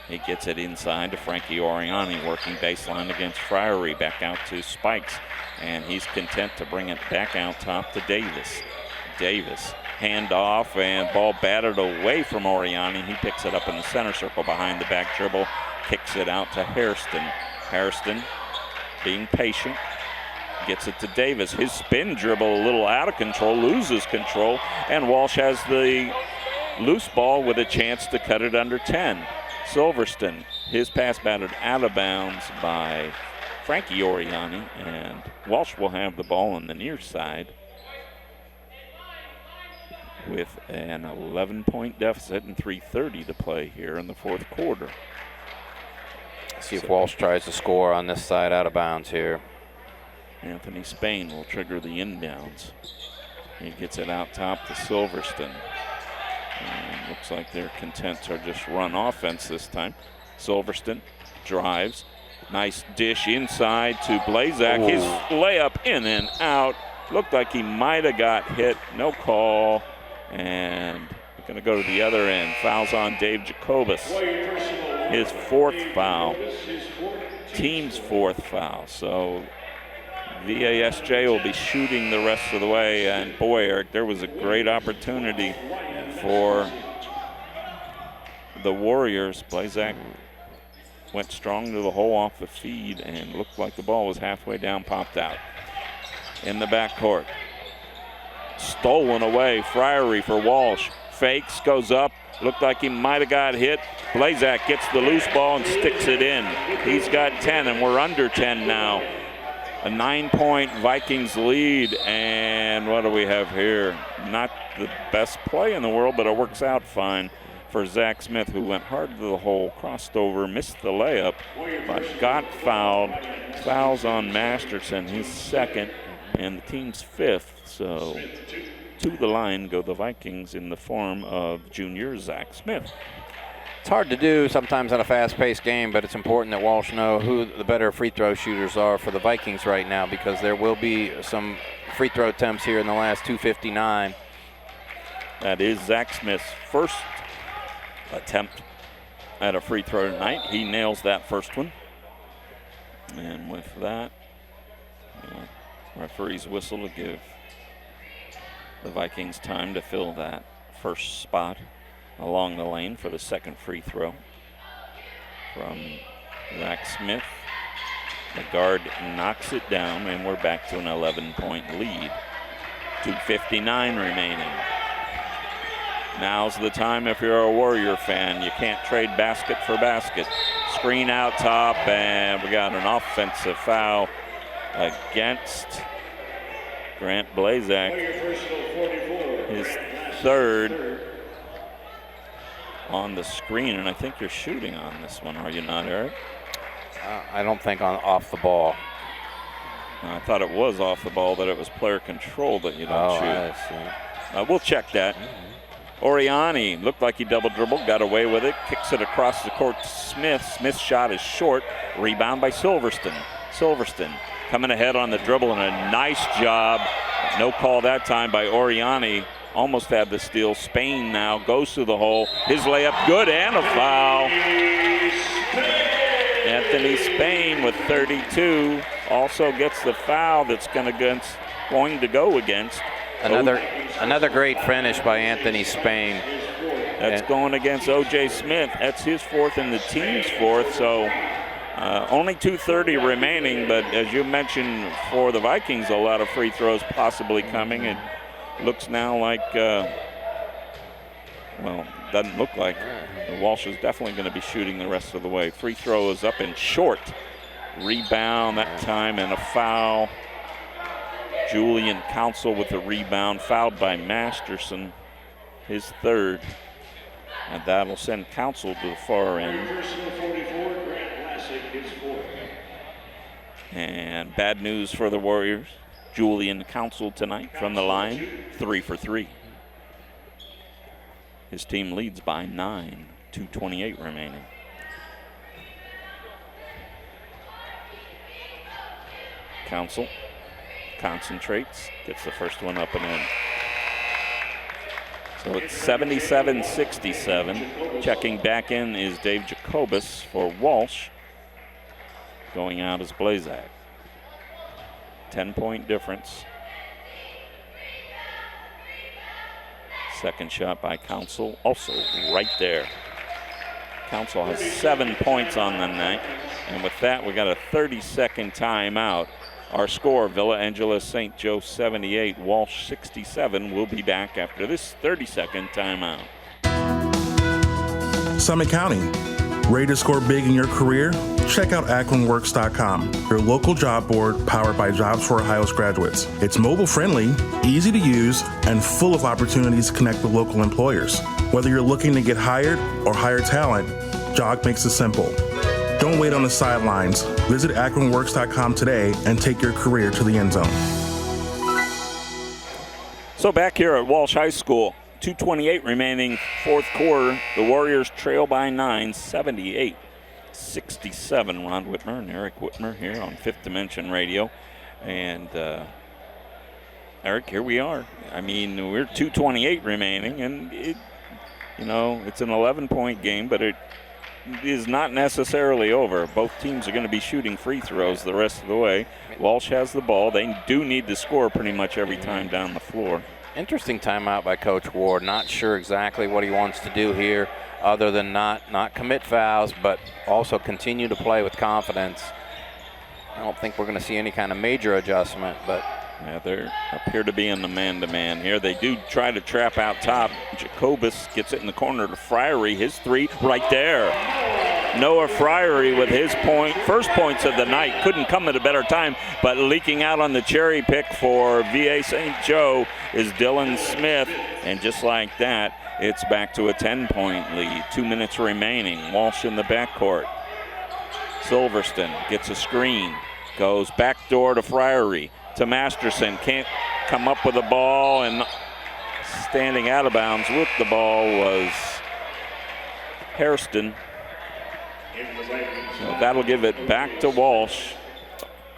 He gets it inside to Frankie Oriani, working baseline against Friery. Back out to Spikes, and he's content to bring it back out top to Davis. Davis, hand off, and ball batted away from Oriani. He picks it up in the center circle behind the back dribble, kicks it out to Hairston. Hairston being patient, gets it to Davis. His spin dribble a little out of control, loses control, and Walsh has the loose ball with a chance to cut it under 10. Silverstone, his pass batted out of bounds by Frankie Oriani, and Walsh will have the ball on the near side with an 11-point deficit and 3:30 to play here in the fourth quarter. See if Walsh tries to score on this side out of bounds here. Anthony Spain will trigger the inbounds. He gets it out top to Silverstone. And looks like they're content to just run offense this time. Silverstone drives. Nice dish inside to Blazak. His layup in and out. Looked like he might have got hit. No call. And we're going to go to the other end. Fouls on Dave Jacobus. His fourth foul. Team's fourth foul. So VASJ will be shooting the rest of the way. And boy, Eric, there was a great opportunity for the Warriors. Blazak went strong to the hole off the feed and looked like the ball was halfway down, popped out. In the backcourt. Stolen away, Friery for Walsh. Fakes, goes up, looked like he might have got hit. Blazak gets the loose ball and sticks it in. He's got 10, and we're under 10 now. A 9-point Vikings lead, and what do we have here? Not the best play in the world, but it works out fine for Zach Smith, who went hard to the hole, crossed over, missed the layup, but got fouled. Fouls on Masterson, his second, and the team's fifth. So to the line go the Vikings in the form of junior Zach Smith. It's hard to do sometimes in a fast-paced game, but it's important that Walsh know who the better free throw shooters are for the Vikings right now, because there will be some free throw attempts here in the last 2:59. That is Zach Smith's first attempt at a free throw tonight. He nails that first one. And with that, Referee's whistle to give the Vikings time to fill that first spot along the lane for the second free throw from Zach Smith. The guard knocks it down, and we're back to an 11-point lead. 2:59 remaining. Now's the time if you're a Warrior fan. You can't trade basket for basket. Screen out top, and we got an offensive foul against Grant Blazak. His third on the screen, and I think you're shooting on this one, are you not, Eric? I don't think off the ball. I thought it was off the ball, that it was player control that you don't shoot. I see. We'll check that. Oriani looked like he double dribbled, got away with it, kicks it across the court to Smith. Smith's shot is short. Rebound by Silverston. Silverston coming ahead on the dribble, and a nice job. No call that time by Oriani. Almost had the steal. Spain now goes to the hole. His layup good, and a foul. Anthony Spain with 32 also gets the foul that's going to go against. Another great finish by Anthony Spain. That's going against O.J. Smith. That's his fourth and the team's fourth, so only 2:30 remaining, but as you mentioned for the Vikings, a lot of free throws possibly coming. It looks now like, doesn't look like. Walsh is definitely going to be shooting the rest of the way. Free throw is up and short. Rebound that time, and a foul. Julian Council with the rebound, fouled by Masterson, his third. And that'll send Council to the far end. And bad news for the Warriors. Julian Council tonight from the line, 3 for 3. His team leads by 9, 2:28 remaining. Council concentrates, gets the first one up and in. So it's 77-67. Checking back in is Dave Jacobus for Walsh. Going out is Blazak. 10-point difference. Second shot by Council, also right there. Council has 7 points on the night. And with that, we got a 30-second timeout. Our score, Villa Angeles St. Joe 78, Walsh 67. We'll be back after this 30-second timeout. Summit County. Ready to score big in your career? Check out AkronWorks.com, your local job board powered by Jobs for Ohio's graduates. It's mobile friendly, easy to use, and full of opportunities to connect with local employers. Whether you're looking to get hired or hire talent, JOG makes it simple. Don't wait on the sidelines. Visit AkronWorks.com today and take your career to the end zone. So back here at Walsh High School, 2:28 remaining, fourth quarter. The Warriors trail by 9, 78-67. Ron Whitmer and Eric Whitmer here on Fifth Dimension Radio. And Eric, here we are. I mean, we're 2:28 remaining, and it's an 11-point game, but it is not necessarily over. Both teams are going to be shooting free throws the rest of the way. Walsh has the ball. They do need to score pretty much every time down the floor. Interesting timeout by Coach Ward. Not sure exactly what he wants to do here other than not commit fouls, but also continue to play with confidence. I don't think we're going to see any kind of major adjustment, but yeah, they appear to be in the man-to-man here. They do try to trap out top. Jacobus gets it in the corner to Friery. His three right there. Noah Friery with his first points of the night. Couldn't come at a better time, but leaking out on the cherry pick for VA St. Joe is Dylan Smith. And just like that, it's back to a 10-point lead. 2 minutes remaining. Walsh in the backcourt. Silverston gets a screen. Goes backdoor to Friery. To Masterson, can't come up with the ball, and standing out of bounds with the ball was Hairston. So that'll give it back to Walsh.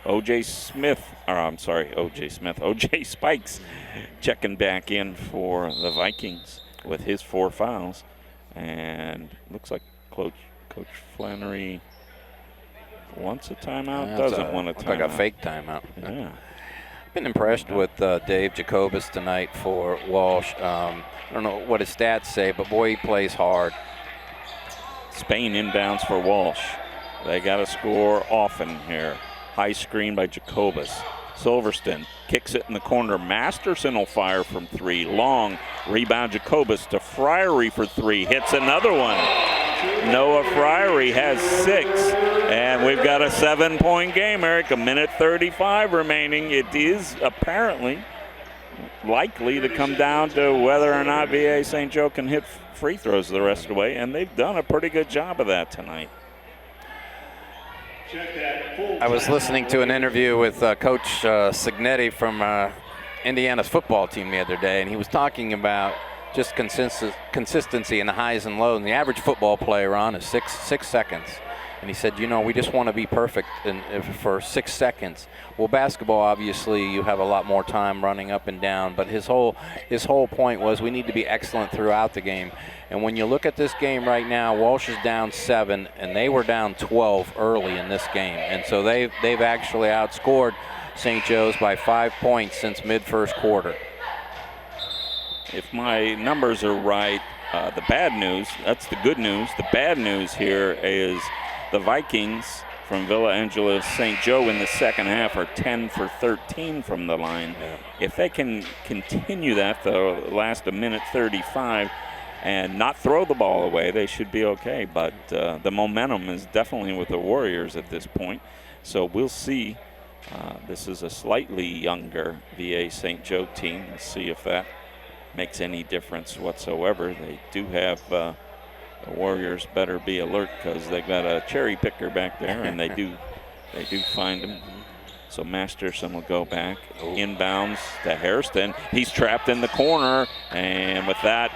O.J. Spikes checking back in for the Vikings with his 4 fouls. And looks like Coach Flannery wants a timeout, doesn't want a timeout. Like a fake timeout. Yeah. Been impressed with Dave Jacobus tonight for Walsh. I don't know what his stats say, but boy, he plays hard. Spain inbounds for Walsh. They got to score often here. High screen by Jacobus. Silverston kicks it in the corner. Masterson will fire from 3. Long rebound Jacobus to Friary for 3. Hits another one. Noah Friary has 6. And we've got a 7-point game, Eric. 1:35 remaining. It is apparently likely to come down to whether or not VA St. Joe can hit free throws the rest of the way. And they've done a pretty good job of that tonight. I was listening to an interview with Coach Signetti from Indiana's football team the other day, and he was talking about just consistency in the highs and lows. And the average football player on is 6 seconds. And he said, we just want to be perfect for 6 seconds. Well, basketball, obviously, you have a lot more time running up and down. But his whole point was we need to be excellent throughout the game. And when you look at this game right now, Walsh is down 7, and they were down 12 early in this game. And so they've actually outscored St. Joe's by 5 points since mid-first quarter. If my numbers are right, the bad news, that's the good news. The bad news here is the Vikings from Villa Angela St. Joe in the second half are 10 for 13 from the line. Yeah. If they can continue that, the last 1:35, and not throw the ball away, they should be okay. But the momentum is definitely with the Warriors at this point. So we'll see. This is a slightly younger VA St. Joe team. Let's see if that makes any difference whatsoever. They do have the Warriors better be alert because they've got a cherry picker back there, and they do find him. So Masterson will go back. Inbounds to Hairston. He's trapped in the corner, and with that,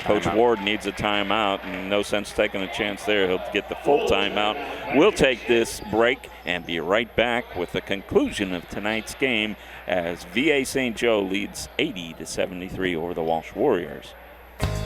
Coach Ward needs a timeout, and no sense taking a chance there. He'll get the full timeout. We'll take this break and be right back with the conclusion of tonight's game as VA St. Joe leads 80-73 over the Walsh Warriors.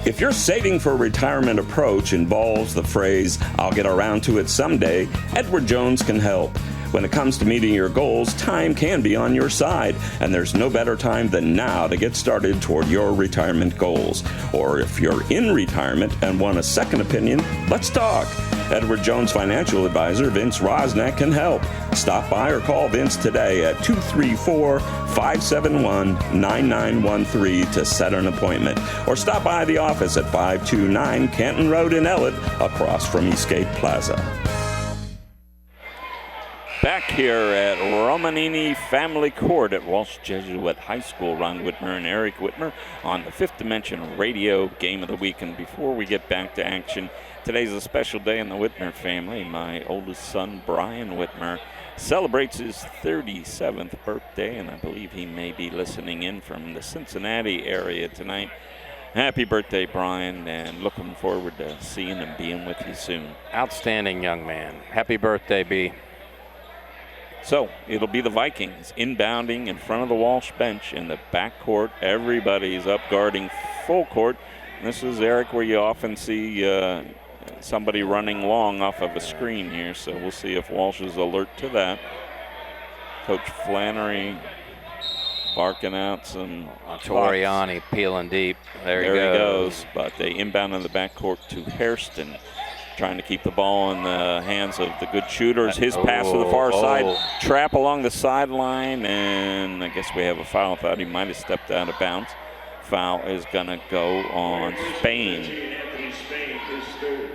If your saving for retirement approach involves the phrase, "I'll get around to it someday," Edward Jones can help. When it comes to meeting your goals, time can be on your side, and there's no better time than now to get started toward your retirement goals. Or if you're in retirement and want a second opinion, let's talk. Edward Jones financial advisor Vince Rosnack can help. Stop by or call Vince today at 234-571-9913 to set an appointment. Or stop by the office at 529 Canton Road in Ellett, across from Eastgate Plaza. Back here at Romanini Family Court at Walsh Jesuit High School. Ron Whitmer and Eric Whitmer on the Fifth Dimension Radio Game of the Week. And before we get back to action, today's a special day in the Whitmer family. My oldest son, Brian Whitmer, celebrates his 37th birthday, and I believe he may be listening in from the Cincinnati area tonight. Happy birthday, Brian, and looking forward to seeing and being with you soon. Outstanding young man. Happy birthday, B. So it'll be the Vikings inbounding in front of the Walsh bench in the backcourt. Everybody's up guarding full court. And this is, Eric, where you often see somebody running long off of a screen here. So we'll see if Walsh is alert to that. Coach Flannery barking out some Toriani peeling deep. There he goes. But they inbound in the backcourt to Hairston, trying to keep the ball in the hands of the good shooters. His pass to the far side, trap along the sideline, and I guess we have a foul. Thought he might have stepped out of bounds. Foul is going to go on Spain.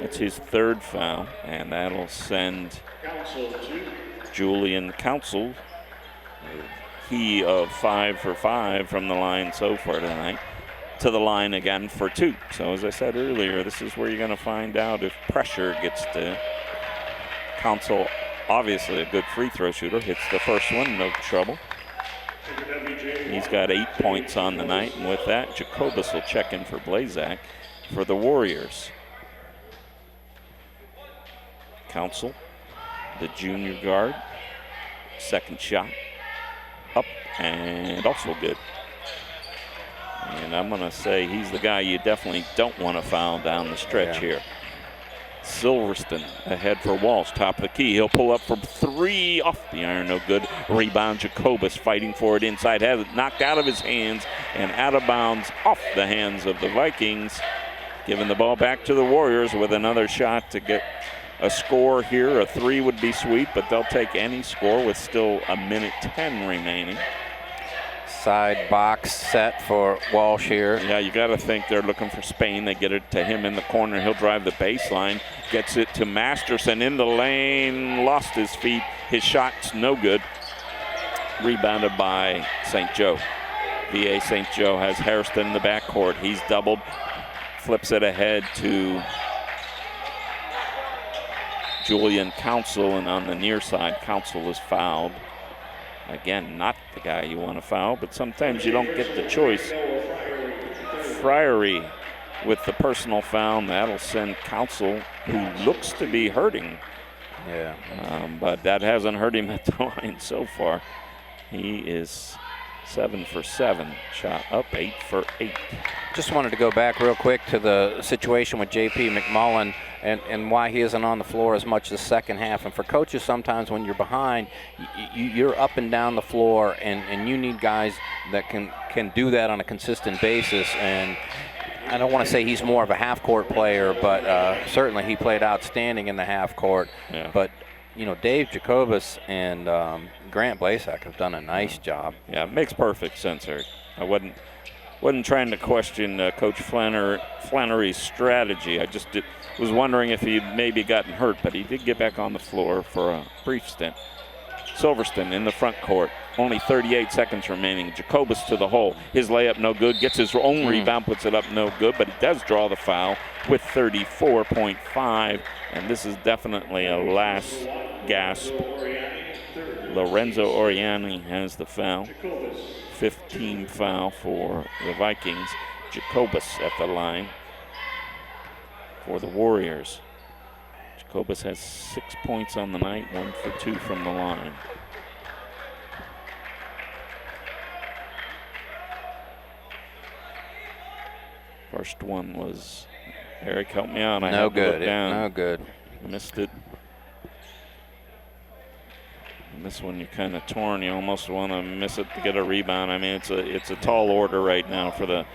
It's his third foul, and that'll send Julian Council, he of 5 for 5 from the line so far tonight, to the line again for 2. So as I said earlier, this is where you're going to find out if pressure gets to Council. Obviously a good free throw shooter. Hits the first one, no trouble. He's got 8 points on the night, and with that, Jacobus will check in for Blazak for the Warriors. Council, the junior guard, second shot, up and also good. And I'm going to say he's the guy you definitely don't want to foul down the stretch here. Silverstone ahead for Walsh, top of the key. He'll pull up from 3 off the iron, no good. Rebound, Jacobus fighting for it inside, has it knocked out of his hands and out of bounds off the hands of the Vikings. Giving the ball back to the Warriors with another shot to get a score here. A 3 would be sweet, but they'll take any score with still 1:10 remaining. Side box set for Walsh here. Yeah, you got to think they're looking for Spain. They get it to him in the corner. He'll drive the baseline. Gets it to Masterson in the lane. Lost his feet. His shot's no good. Rebounded by St. Joe. VA St. Joe has Hairston in the backcourt. He's doubled. Flips it ahead to Julian Council, and on the near side, Council is fouled. Again, not the guy you want to foul, but sometimes you don't get the choice. Friary with the personal foul, and that'll send Council, who looks to be hurting. Yeah. But that hasn't hurt him at the line so far. He is 7 for 7, shot up 8 for 8. Just wanted to go back real quick to the situation with J.P. McMullen and why he isn't on the floor as much the second half. And for coaches, sometimes when you're behind, you're up and down the floor, and you need guys that can do that on a consistent basis. And I don't want to say he's more of a half-court player, but certainly he played outstanding in the half-court. Yeah. But, you know, Dave Jacobus and Grant Blasak have done a nice job. Yeah, it makes perfect sense, Eric. I wasn't trying to question Coach Flannery's strategy. I just was wondering if he'd maybe gotten hurt, but he did get back on the floor for a brief stint. Silverstone in the front court. Only 38 seconds remaining. Jacobus to the hole. His layup no good. Gets his own rebound, puts it up no good, but he does draw the foul with 34.5, and this is definitely a last gasp. Lorenzo Oriani has the foul. 15 foul for the Vikings. Jacobus at the line for the Warriors. Jacobus has 6 points on the night, 1 for 2 from the line. First one was, Eric, help me out. No good. No good. Missed it. And this one you're kind of torn. You almost want to miss it to get a rebound. I mean, it's a tall order right now for the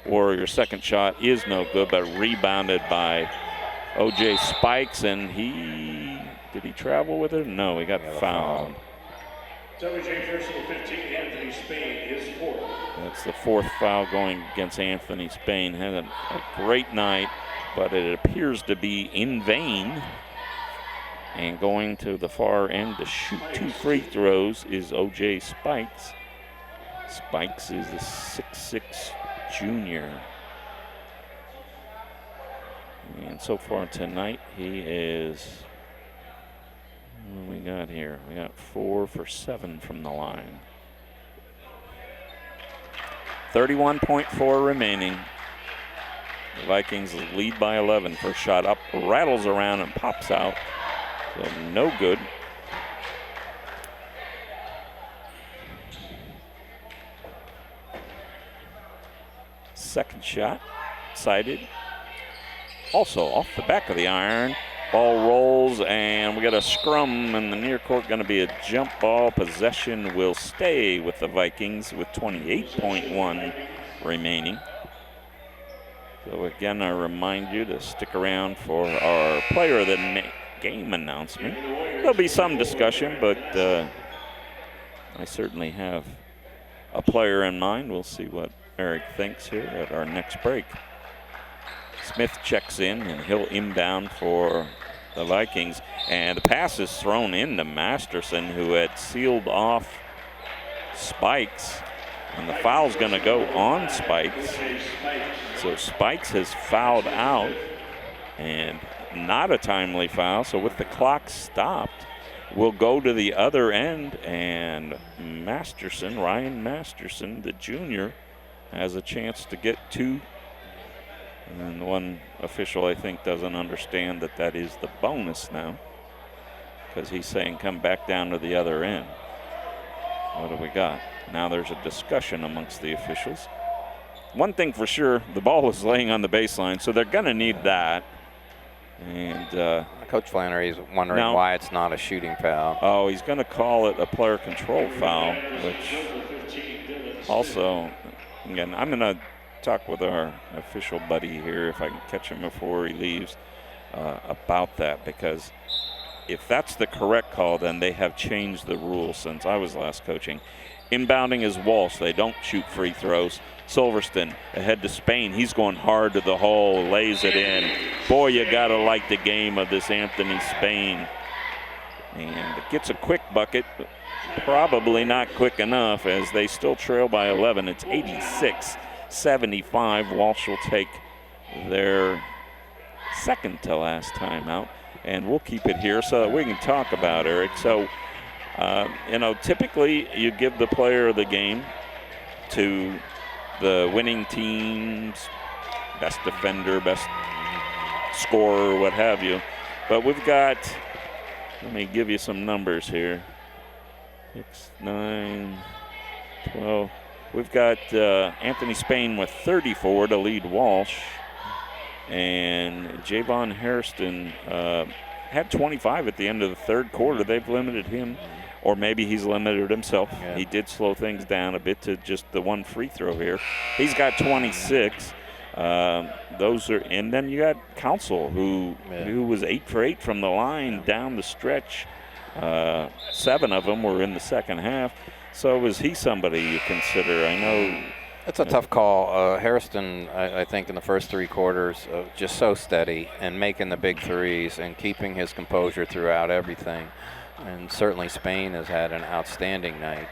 Warriors. Second shot is no good, but rebounded by O.J. Spikes, and did he travel with it? No, he got fouled. WJ personal 15, Anthony Spain is 4th. That's the 4th foul going against Anthony Spain. Had a great night, but it appears to be in vain. And going to the far end to shoot 2 free throws is O.J. Spikes. Spikes is the 6'6" junior. And so far tonight, he is, what do we got here? We got 4 for 7 from the line. 31.4 remaining. The Vikings lead by 11. First shot up, rattles around and pops out. So no good. Second shot, sighted. Also off the back of the iron. Ball rolls, and we got a scrum in the near court. Going to be a jump ball. Possession will stay with the Vikings with 28.1 remaining. So again, I remind you to stick around for our player of the game announcement. There'll be some discussion, but I certainly have a player in mind. We'll see what Eric thinks here at our next break. Smith checks in, and he'll inbound for the Vikings. And the pass is thrown into Masterson, who had sealed off Spikes. And the foul's going to go on Spikes. So Spikes has fouled out, and not a timely foul. So with the clock stopped, we'll go to the other end, and Masterson, Ryan Masterson, the junior, has a chance to get 2. And one official, I think, doesn't understand that is the bonus now, because he's saying come back down to the other end. What do we got? Now there's a discussion amongst the officials. One thing for sure, the ball is laying on the baseline, so they're going to need that. And Coach Flannery is wondering why it's not a shooting foul. Oh, he's going to call it a player control foul, which also, again, I'm going to talk with our official buddy here if I can catch him before he leaves about that, because if that's the correct call, then they have changed the rules since I was last coaching. Inbounding is Walsh. They don't shoot free throws. Silverston ahead to Spain. He's going hard to the hole, lays it in. Boy, you got to like the game of this Anthony Spain. And gets a quick bucket, but probably not quick enough as they still trail by 11. It's 86-75. Walsh will take their second to last timeout. And we'll keep it here so that we can talk about Eric. So, typically you give the player of the game to the winning team's best defender, best scorer, what have you. But we've got, let me give you some numbers here. 6, 9, 12. We've got Anthony Spain with 34 to lead Walsh. And Javon Hairston had 25 at the end of the third quarter. They've limited him, or maybe he's limited himself. Yeah. He did slow things down a bit to just the one free throw here. He's got 26. Those are, and then you got Council, who was 8 for 8 from the line down the stretch. 7 of them were in the second half. So is he somebody you consider? I know. It's a tough call. Hairston, I think, in the first 3 quarters, just so steady and making the big threes and keeping his composure throughout everything. And certainly Spain has had an outstanding night.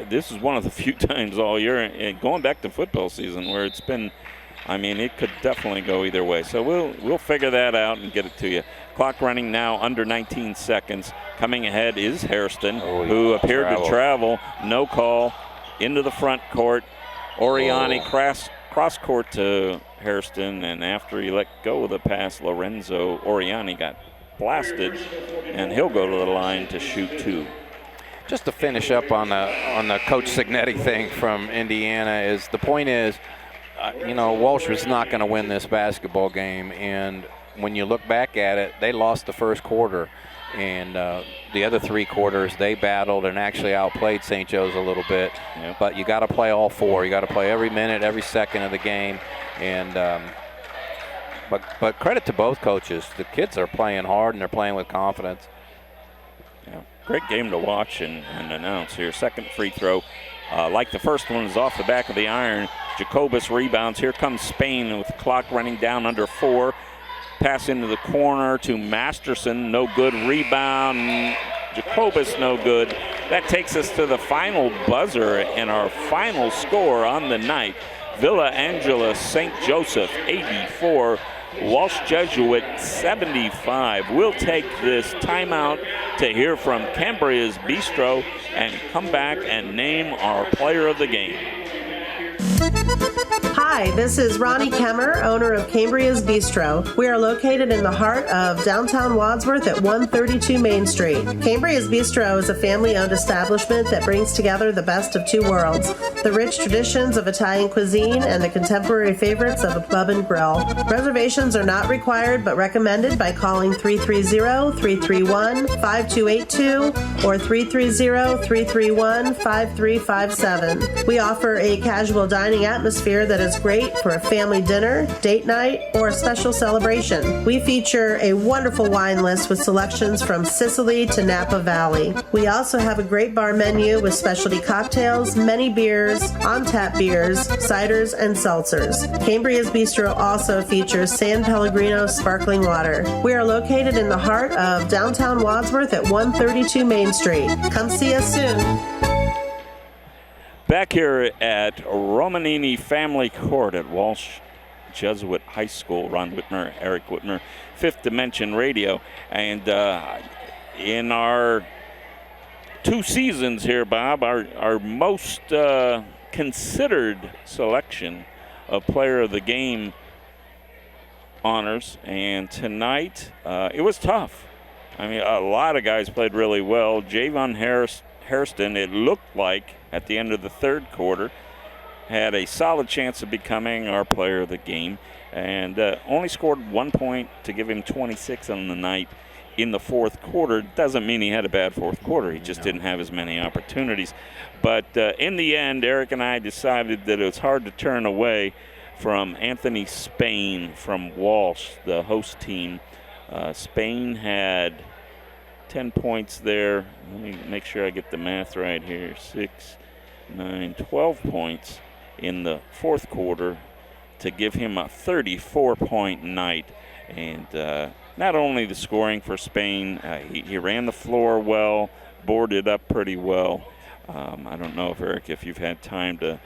This is one of the few times all year, and going back to football season, where it's been, it could definitely go either way. So we'll figure that out and get it to you. Clock running now under 19 seconds. Coming ahead is Hairston, who appeared to travel. No call. Into the front court. Oriani cross court to Hairston, and after he let go of the pass, Lorenzo Oriani got blasted, and he'll go to the line to shoot 2. Just to finish up on the Coach Signetti thing from Indiana, is the point is, Walsh was not going to win this basketball game, and when you look back at it, they lost the first quarter. And the other 3 quarters, they battled and actually outplayed St. Joe's a little bit. Yep. But you got to play all 4. You got to play every minute, every second of the game. And but credit to both coaches. The kids are playing hard and they're playing with confidence. Yeah, great game to watch and announce here. Second free throw, like the first one, is off the back of the iron. Jacobus rebounds. Here comes Spain with the clock running down under 4. Pass into the corner to Masterson, no good. Rebound, Jacobus, no good. That takes us to the final buzzer and our final score on the night. Villa Angela St. Joseph 84, Walsh Jesuit 75. We'll take this timeout to hear from Cambria's Bistro and come back and name our player of the game. Hi, this is Ronnie Kemmer, owner of Cambria's Bistro. We are located in the heart of downtown Wadsworth at 132 Main Street. Cambria's Bistro is a family-owned establishment that brings together the best of 2 worlds, the rich traditions of Italian cuisine and the contemporary favorites of a pub and grill. Reservations are not required but recommended by calling 330-331-5282 or 330-331-5357. We offer a casual dining atmosphere that is great for a family dinner, date night, or a special celebration. We feature a wonderful wine list with selections from Sicily to Napa Valley. We also have a great bar menu with specialty cocktails, many beers, on-tap beers, ciders, and seltzers. Cambria's Bistro also features San Pellegrino sparkling water. We are located in the heart of downtown Wadsworth at 132 Main Street. Come see us soon. Back here at Romanini Family Court at Walsh Jesuit High School. Ron Whitmer, Eric Whitmer, Fifth Dimension Radio. And in our 2 seasons here, Bob, our most considered selection of player of the game honors. And tonight, it was tough. A lot of guys played really well. Javon Hairston, it looked like, at the end of the third quarter, had a solid chance of becoming our player of the game. and only scored 1 point to give him 26 on the night in the fourth quarter. Doesn't mean he had a bad fourth quarter. He just didn't have as many opportunities. But in the end, Eric and I decided that it was hard to turn away from Anthony Spain from Walsh, the host team. Spain had 10 points there. Let me make sure I get the math right here. 6, 9, 12 points in the fourth quarter to give him a 34-point night. And not only the scoring for Spain, he ran the floor well, boarded up pretty well. I don't know, Eric, if you've had time to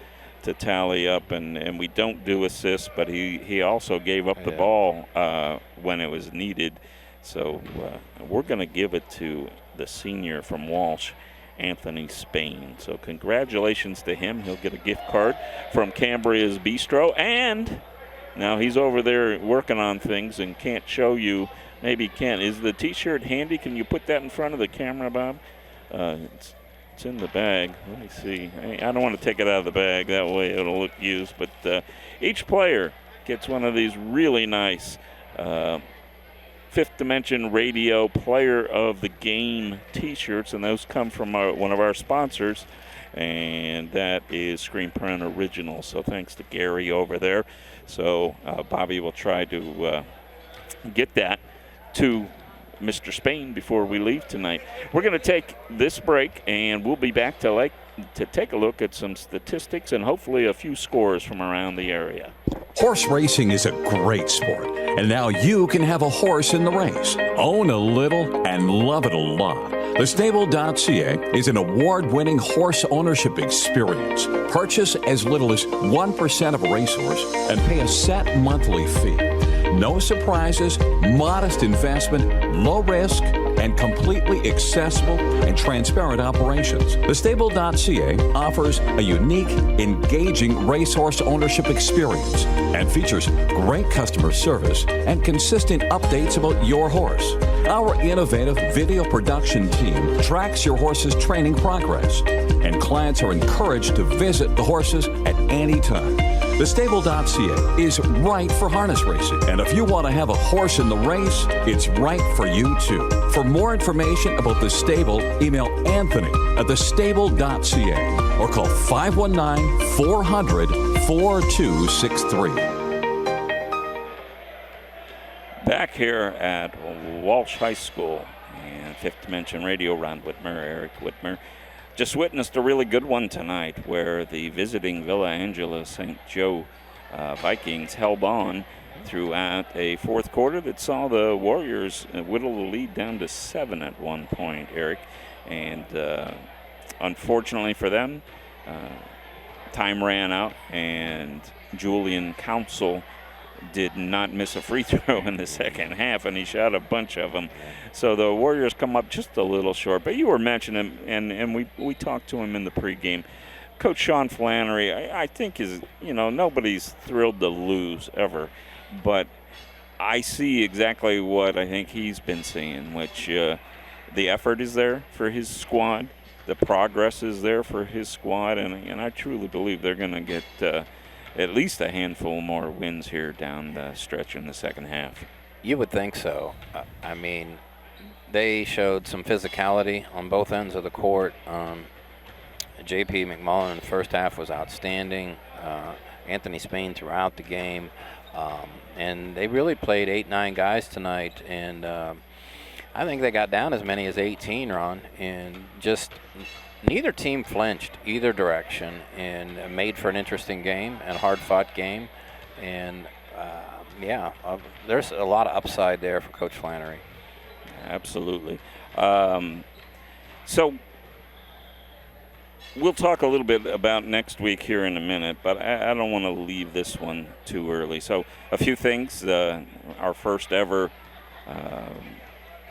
tally up, and we don't do assists, but he also gave up the ball when it was needed. So we're going to give it to the senior from Walsh, Anthony Spain. So congratulations to him. He'll get a gift card from Cambria's Bistro, and now he's over there working on things and can't show you. Maybe he can't. Is the T-shirt handy? Can you put that in front of the camera, Bob? It's in the bag. Let me see. I don't want to take it out of the bag. That way it'll look used. But each player gets one of these really nice Fifth Dimension Radio Player of the Game T-shirts, and those come from one of our sponsors, and that is Screen Print Original. So thanks to Gary over there. So Bobby will try to get that to Mr. Spain before we leave tonight. We're going to take this break, and we'll be back to take a look at some statistics and hopefully a few scores from around the area. Horse racing is a great sport, and now you can have a horse in the race. Own a little and love it a lot. Thestable.ca is an award-winning horse ownership experience. Purchase as little as 1% of a racehorse and pay a set monthly fee. No surprises, modest investment, low risk, and completely accessible and transparent operations. Thestable.ca offers a unique, engaging racehorse ownership experience and features great customer service and consistent updates about your horse. Our innovative video production team tracks your horse's training progress, and clients are encouraged to visit the horses at any time. Thestable.ca is right for harness racing, and if you want to have a horse in the race, it's right for you too. For more information about The Stable, email Anthony at thestable.ca or call 519-400-4263. Back here at Walsh High School and Fifth Dimension Radio, Ron Whitmer, Eric Whitmer. Just witnessed a really good one tonight where the visiting Villa Angela St. Joe Vikings held on throughout a fourth quarter that saw the Warriors whittle the lead down to 7 at one point, Eric. And unfortunately for them, time ran out, and Julian Council did not miss a free throw in the second half, and he shot a bunch of them. So the Warriors come up just a little short. But you were mentioning, and we talked to him in the pregame, Coach Sean Flannery, I think is, nobody's thrilled to lose ever. But I see exactly what I think he's been seeing, which the effort is there for his squad. The progress is there for his squad, and I truly believe they're going to get at least a handful more wins here down the stretch in the second half. You would think so. They showed some physicality on both ends of the court. J.P. McMullen in the first half was outstanding. Anthony Spain throughout the game. And they really played 8-9 guys tonight. And I think they got down as many as 18, Ron. And just neither team flinched either direction and made for an interesting game and hard-fought game. And, there's a lot of upside there for Coach Flannery. Absolutely. So we'll talk a little bit about next week here in a minute, but I don't want to leave this one too early. So a few things. Our first ever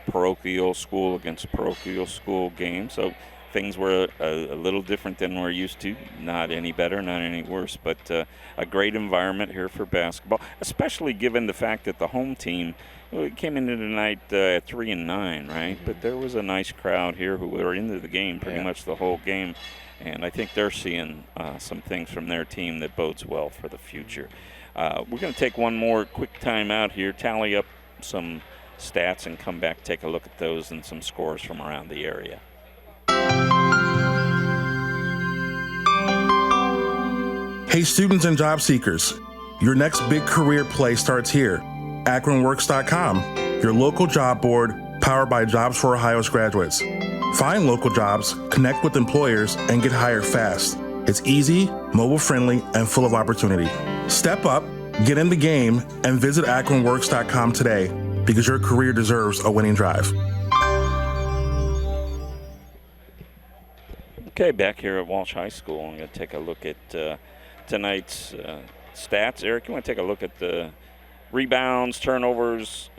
parochial school against parochial school game. So things were a little different than we're used to. Not any better, not any worse, but a great environment here for basketball, especially given the fact that the home team came into tonight at 3-9, right? Mm-hmm. But there was a nice crowd here who were into the game pretty much the whole game, and I think they're seeing some things from their team that bodes well for the future. We're going to take one more quick time out here, tally up some stats, and come back, take a look at those and some scores from around the area. Hey, students and job seekers, your next big career play starts here. AkronWorks.com, your local job board powered by Jobs for Ohio's graduates. Find local jobs, connect with employers, and get hired fast. It's easy, mobile-friendly, and full of opportunity. Step up, get in the game, and visit AkronWorks.com today because your career deserves a winning drive. Okay, back here at Walsh High School, I'm going to take a look at tonight's stats. Eric, you want to take a look at the rebounds, turnovers,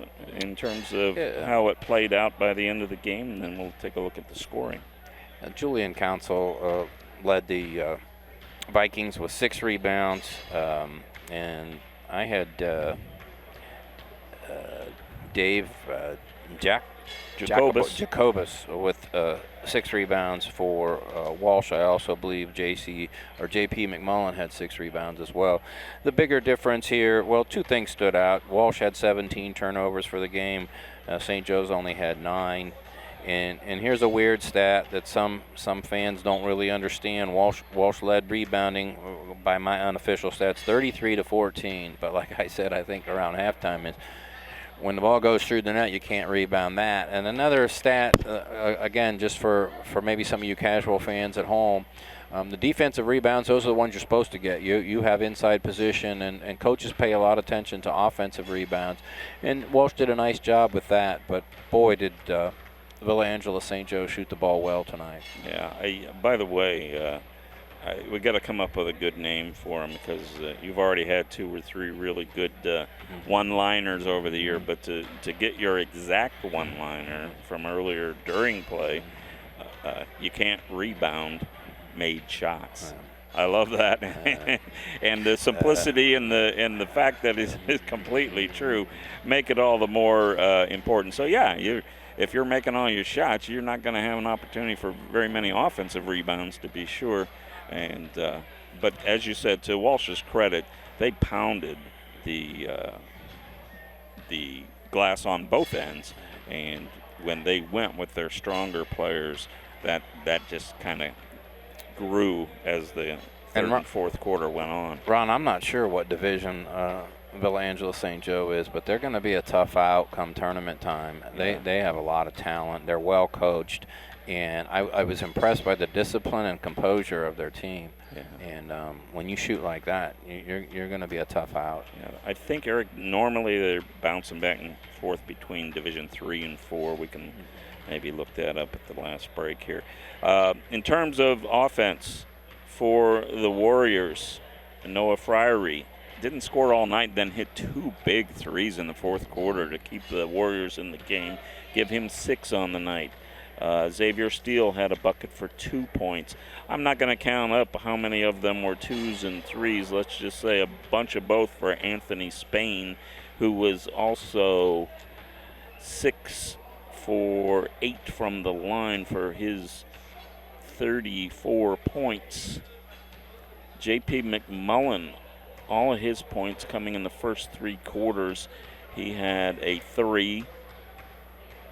in terms of how it played out by the end of the game, and then we'll take a look at the scoring. Julian Council led the Vikings with 6 rebounds, and I had Dave Jacobus with 6 rebounds for Walsh. I also believe JP McMullen had 6 rebounds as well. The bigger difference here, well, 2 things stood out. Walsh had 17 turnovers for the game. St. Joe's only had 9. And here's a weird stat that some fans don't really understand. Walsh led rebounding by my unofficial stats 33-14. But like I said, I think around halftime is when the ball goes through the net, you can't rebound that. And another stat, again, just for maybe some of you casual fans at home, the defensive rebounds, those are the ones you're supposed to get. You have inside position, and coaches pay a lot of attention to offensive rebounds. And Walsh did a nice job with that, but boy, did Villa Angela St. Joe shoot the ball well tonight. Yeah, by the way, we got to come up with a good name for him because you've already had 2 or 3 really good one-liners over the year, but to get your exact one-liner from earlier during play, you can't rebound made shots. I love that. And the simplicity and the fact that it's completely true make it all the more important. So, yeah, if you're making all your shots, you're not going to have an opportunity for very many offensive rebounds, to be sure. And but as you said, to Walsh's credit, they pounded the glass on both ends, and when they went with their stronger players, that just kind of grew as the third and fourth quarter went on. Ron, I'm not sure what division Villa Angela St. Joe is, but they're going to be a tough out come tournament time. They have a lot of talent. They're well coached. And I was impressed by the discipline and composure of their team. Yeah. And when you shoot like that, you're going to be a tough out. Yeah, I think, Eric, normally they're bouncing back and forth between Division 3 and 4. We can maybe look that up at the last break here. In terms of offense for the Warriors, Noah Friery didn't score all night, then hit 2 big threes in the fourth quarter to keep the Warriors in the game, give him 6 on the night. Xavier Steele had a bucket for 2 points. I'm not going to count up how many of them were 2s and 3s. Let's just say a bunch of both for Anthony Spain, who was also 6 for 8 from the line for his 34 points. J.P. McMullen, all of his points coming in the first 3 quarters. He had a 3,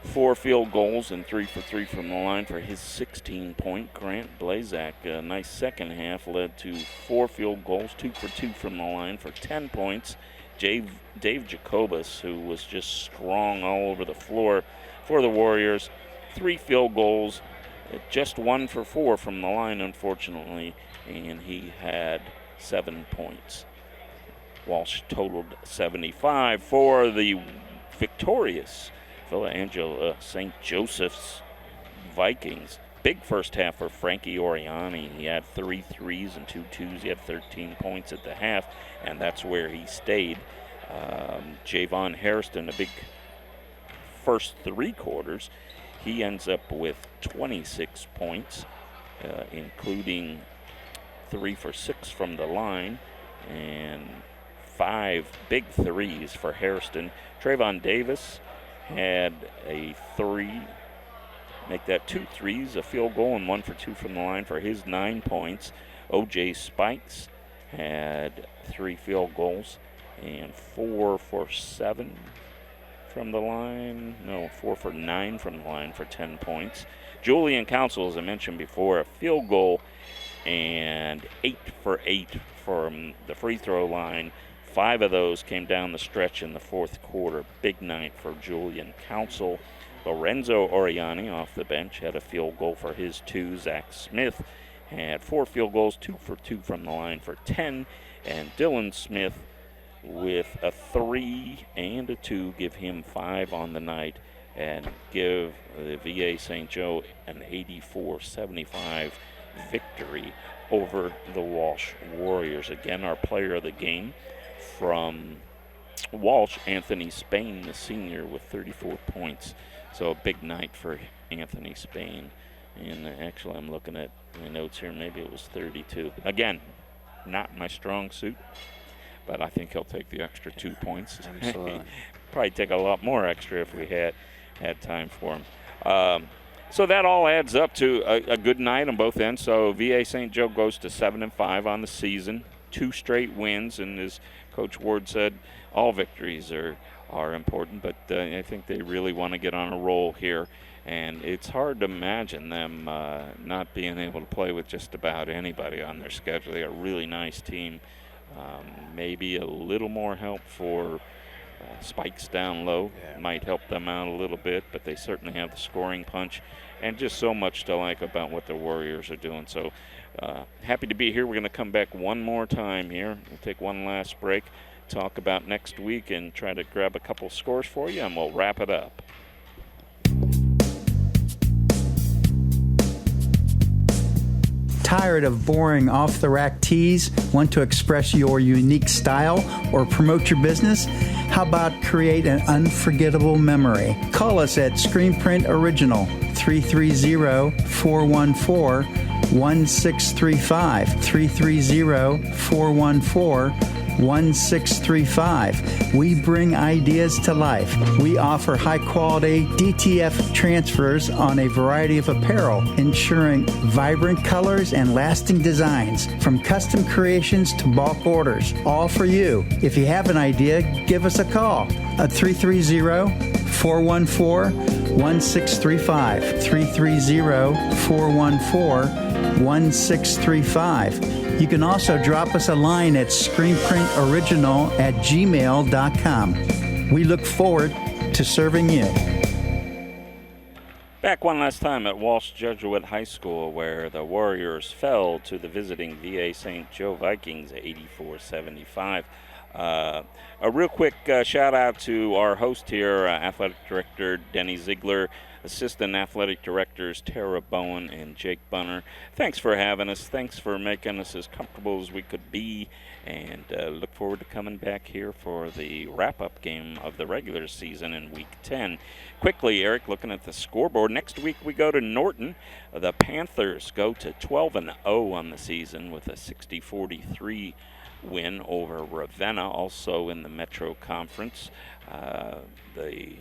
4 field goals, and 3 for 3 from the line for his 16-point. Grant Blazak, a nice second half, led to 4 field goals, 2 for 2 from the line for 10 points. Dave Jacobus, who was just strong all over the floor for the Warriors, 3 field goals, just 1 for 4 from the line, unfortunately, and he had 7 points. Walsh totaled 75 for the victorious Villa Angela St. Joseph's Vikings. Big first half for Frankie Oriani. He had 3 threes and 2 twos. He had 13 points at the half, and that's where he stayed. Javon Hairston, a big first 3 quarters. He ends up with 26 points, including 3 for 6 from the line and 5 big threes for Hairston. Trayvon Davis had a 3, make that 2 threes, a field goal, and 1 for 2 from the line for his 9 points. O.J. Spikes had 3 field goals and 4 for 7 from the line. No, 4 for 9 from the line for 10 points. Julian Council, as I mentioned before, a field goal and 8 for 8 from the free throw line. 5 of those came down the stretch in the fourth quarter. Big night for Julian Council. Lorenzo Oriani off the bench had a field goal for his 2. Zach Smith had 4 field goals, 2 for 2 from the line for 10. And Dylan Smith with a 3 and a 2 give him 5 on the night and give the VA St. Joe an 84-75 victory over the Walsh Warriors. Again, our player of the game from Walsh, Anthony Spain, the senior, with 34 points. So a big night for Anthony Spain. And actually, I'm looking at my notes here. Maybe it was 32. Again, not my strong suit, but I think he'll take the extra 2 points. Absolutely. Probably take a lot more extra if we had time for him. So that all adds up to a good night on both ends. So VA St. Joe goes to 7-5 on the season, 2 straight wins, and as Coach Ward said, all victories are important, but I think they really want to get on a roll here. And it's hard to imagine them not being able to play with just about anybody on their schedule. They're a really nice team. Maybe a little more help for spikes down low might help them out a little bit, but they certainly have the scoring punch and just so much to like about what the Warriors are doing. So happy to be here. We're going to come back one more time here. We'll take one last break, talk about next week, and try to grab a couple scores for you, and we'll wrap it up. Tired of boring off-the-rack tees? Want to express your unique style or promote your business? How about create an unforgettable memory? Call us at Screen Print Original, 330-414-1635, 330-414-1635. We bring ideas to life. We offer high-quality DTF transfers on a variety of apparel, ensuring vibrant colors and lasting designs, from custom creations to bulk orders, all for you. If you have an idea, give us a call at 330-414-1635, 330-414-1635. You can also drop us a line at screenprintoriginal@gmail.com. We look forward to serving you. Back one last time at Walsh Jesuit High School, where the Warriors fell to the visiting VA St. Joe Vikings 84-75. A real quick shout out to our host here, Athletic Director Denny Ziegler, Assistant Athletic Directors Tara Bowen and Jake Bunner. Thanks for having us. Thanks for making us as comfortable as we could be. And look forward to coming back here for the wrap-up game of the regular season in Week 10. Quickly, Eric, looking at the scoreboard. Next week we go to Norton. The Panthers go to 12-0 on the season with a 60-43 win over Ravenna, also in the Metro Conference. The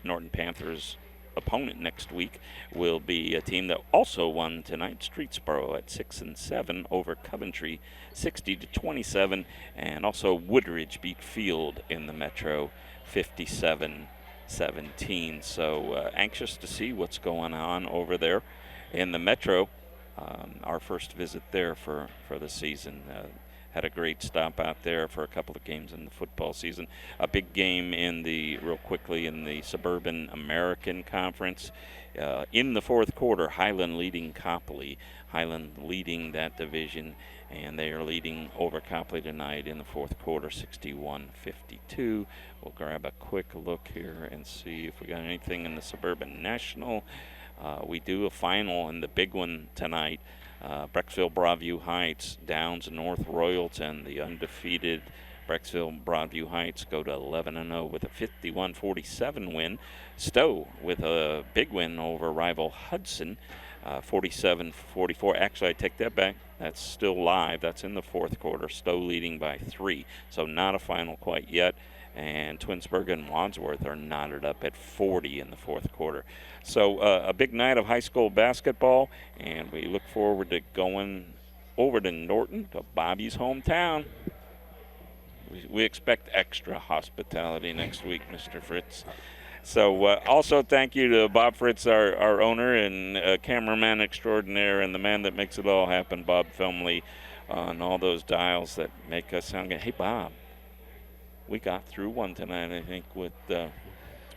Norton Panthers opponent next week will be a team that also won tonight, Streetsboro, at 6-7 over Coventry, 60-27, and also Woodridge beat Field in the Metro, 57-17. So anxious to see what's going on over there in the Metro. Our first visit there for the season. Had a great stop out there for a couple of games in the football season. A big game real quickly, in the Suburban American Conference. In the fourth quarter, Highland leading Copley. Highland leading that division, and they are leading over Copley tonight in the fourth quarter, 61-52. We'll grab a quick look here and see if we got anything in the Suburban National. We do a final in the big one tonight. Brecksville Broadview Heights, Downs North Royalton. The undefeated Brecksville Broadview Heights go to 11-0 with a 51-47 win. Stowe with a big win over rival Hudson, 47-44. Actually, I take that back. That's still live. That's in the fourth quarter. Stowe leading by 3. So not a final quite yet. And Twinsburg and Wadsworth are knotted up at 40 in the fourth quarter. So a big night of high school basketball, and we look forward to going over to Norton, to Bobby's hometown. We expect extra hospitality next week, Mr. Fritz. So also thank you to Bob Fritz, our owner and cameraman extraordinaire, and the man that makes it all happen, Bob Filmley, on all those dials that make us sound good. Hey, Bob, we got through one tonight, I think, with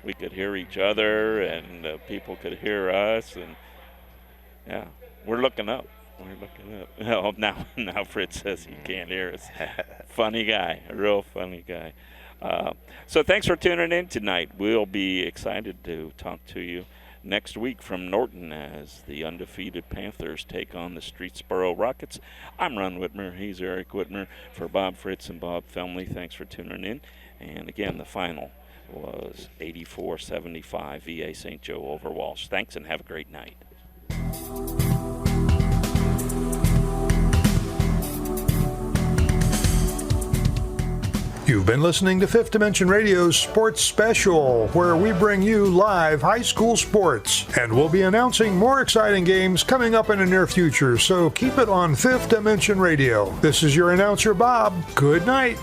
we could hear each other and people could hear us. And, yeah, we're looking up. Oh, now Fritz says he can't hear us. Funny guy, a real funny guy. So thanks for tuning in tonight. We'll be excited to talk to you next week from Norton as the undefeated Panthers take on the Streetsboro Rockets. I'm Ron Whitmer. He's Eric Whitmer. For Bob Fritz and Bob Felmley, thanks for tuning in. And again, the final was 84-75 VA St. Joe over Walsh. Thanks and have a great night. You've been listening to Fifth Dimension Radio's Sports Special, where we bring you live high school sports. And we'll be announcing more exciting games coming up in the near future, so keep it on Fifth Dimension Radio. This is your announcer, Bob. Good night.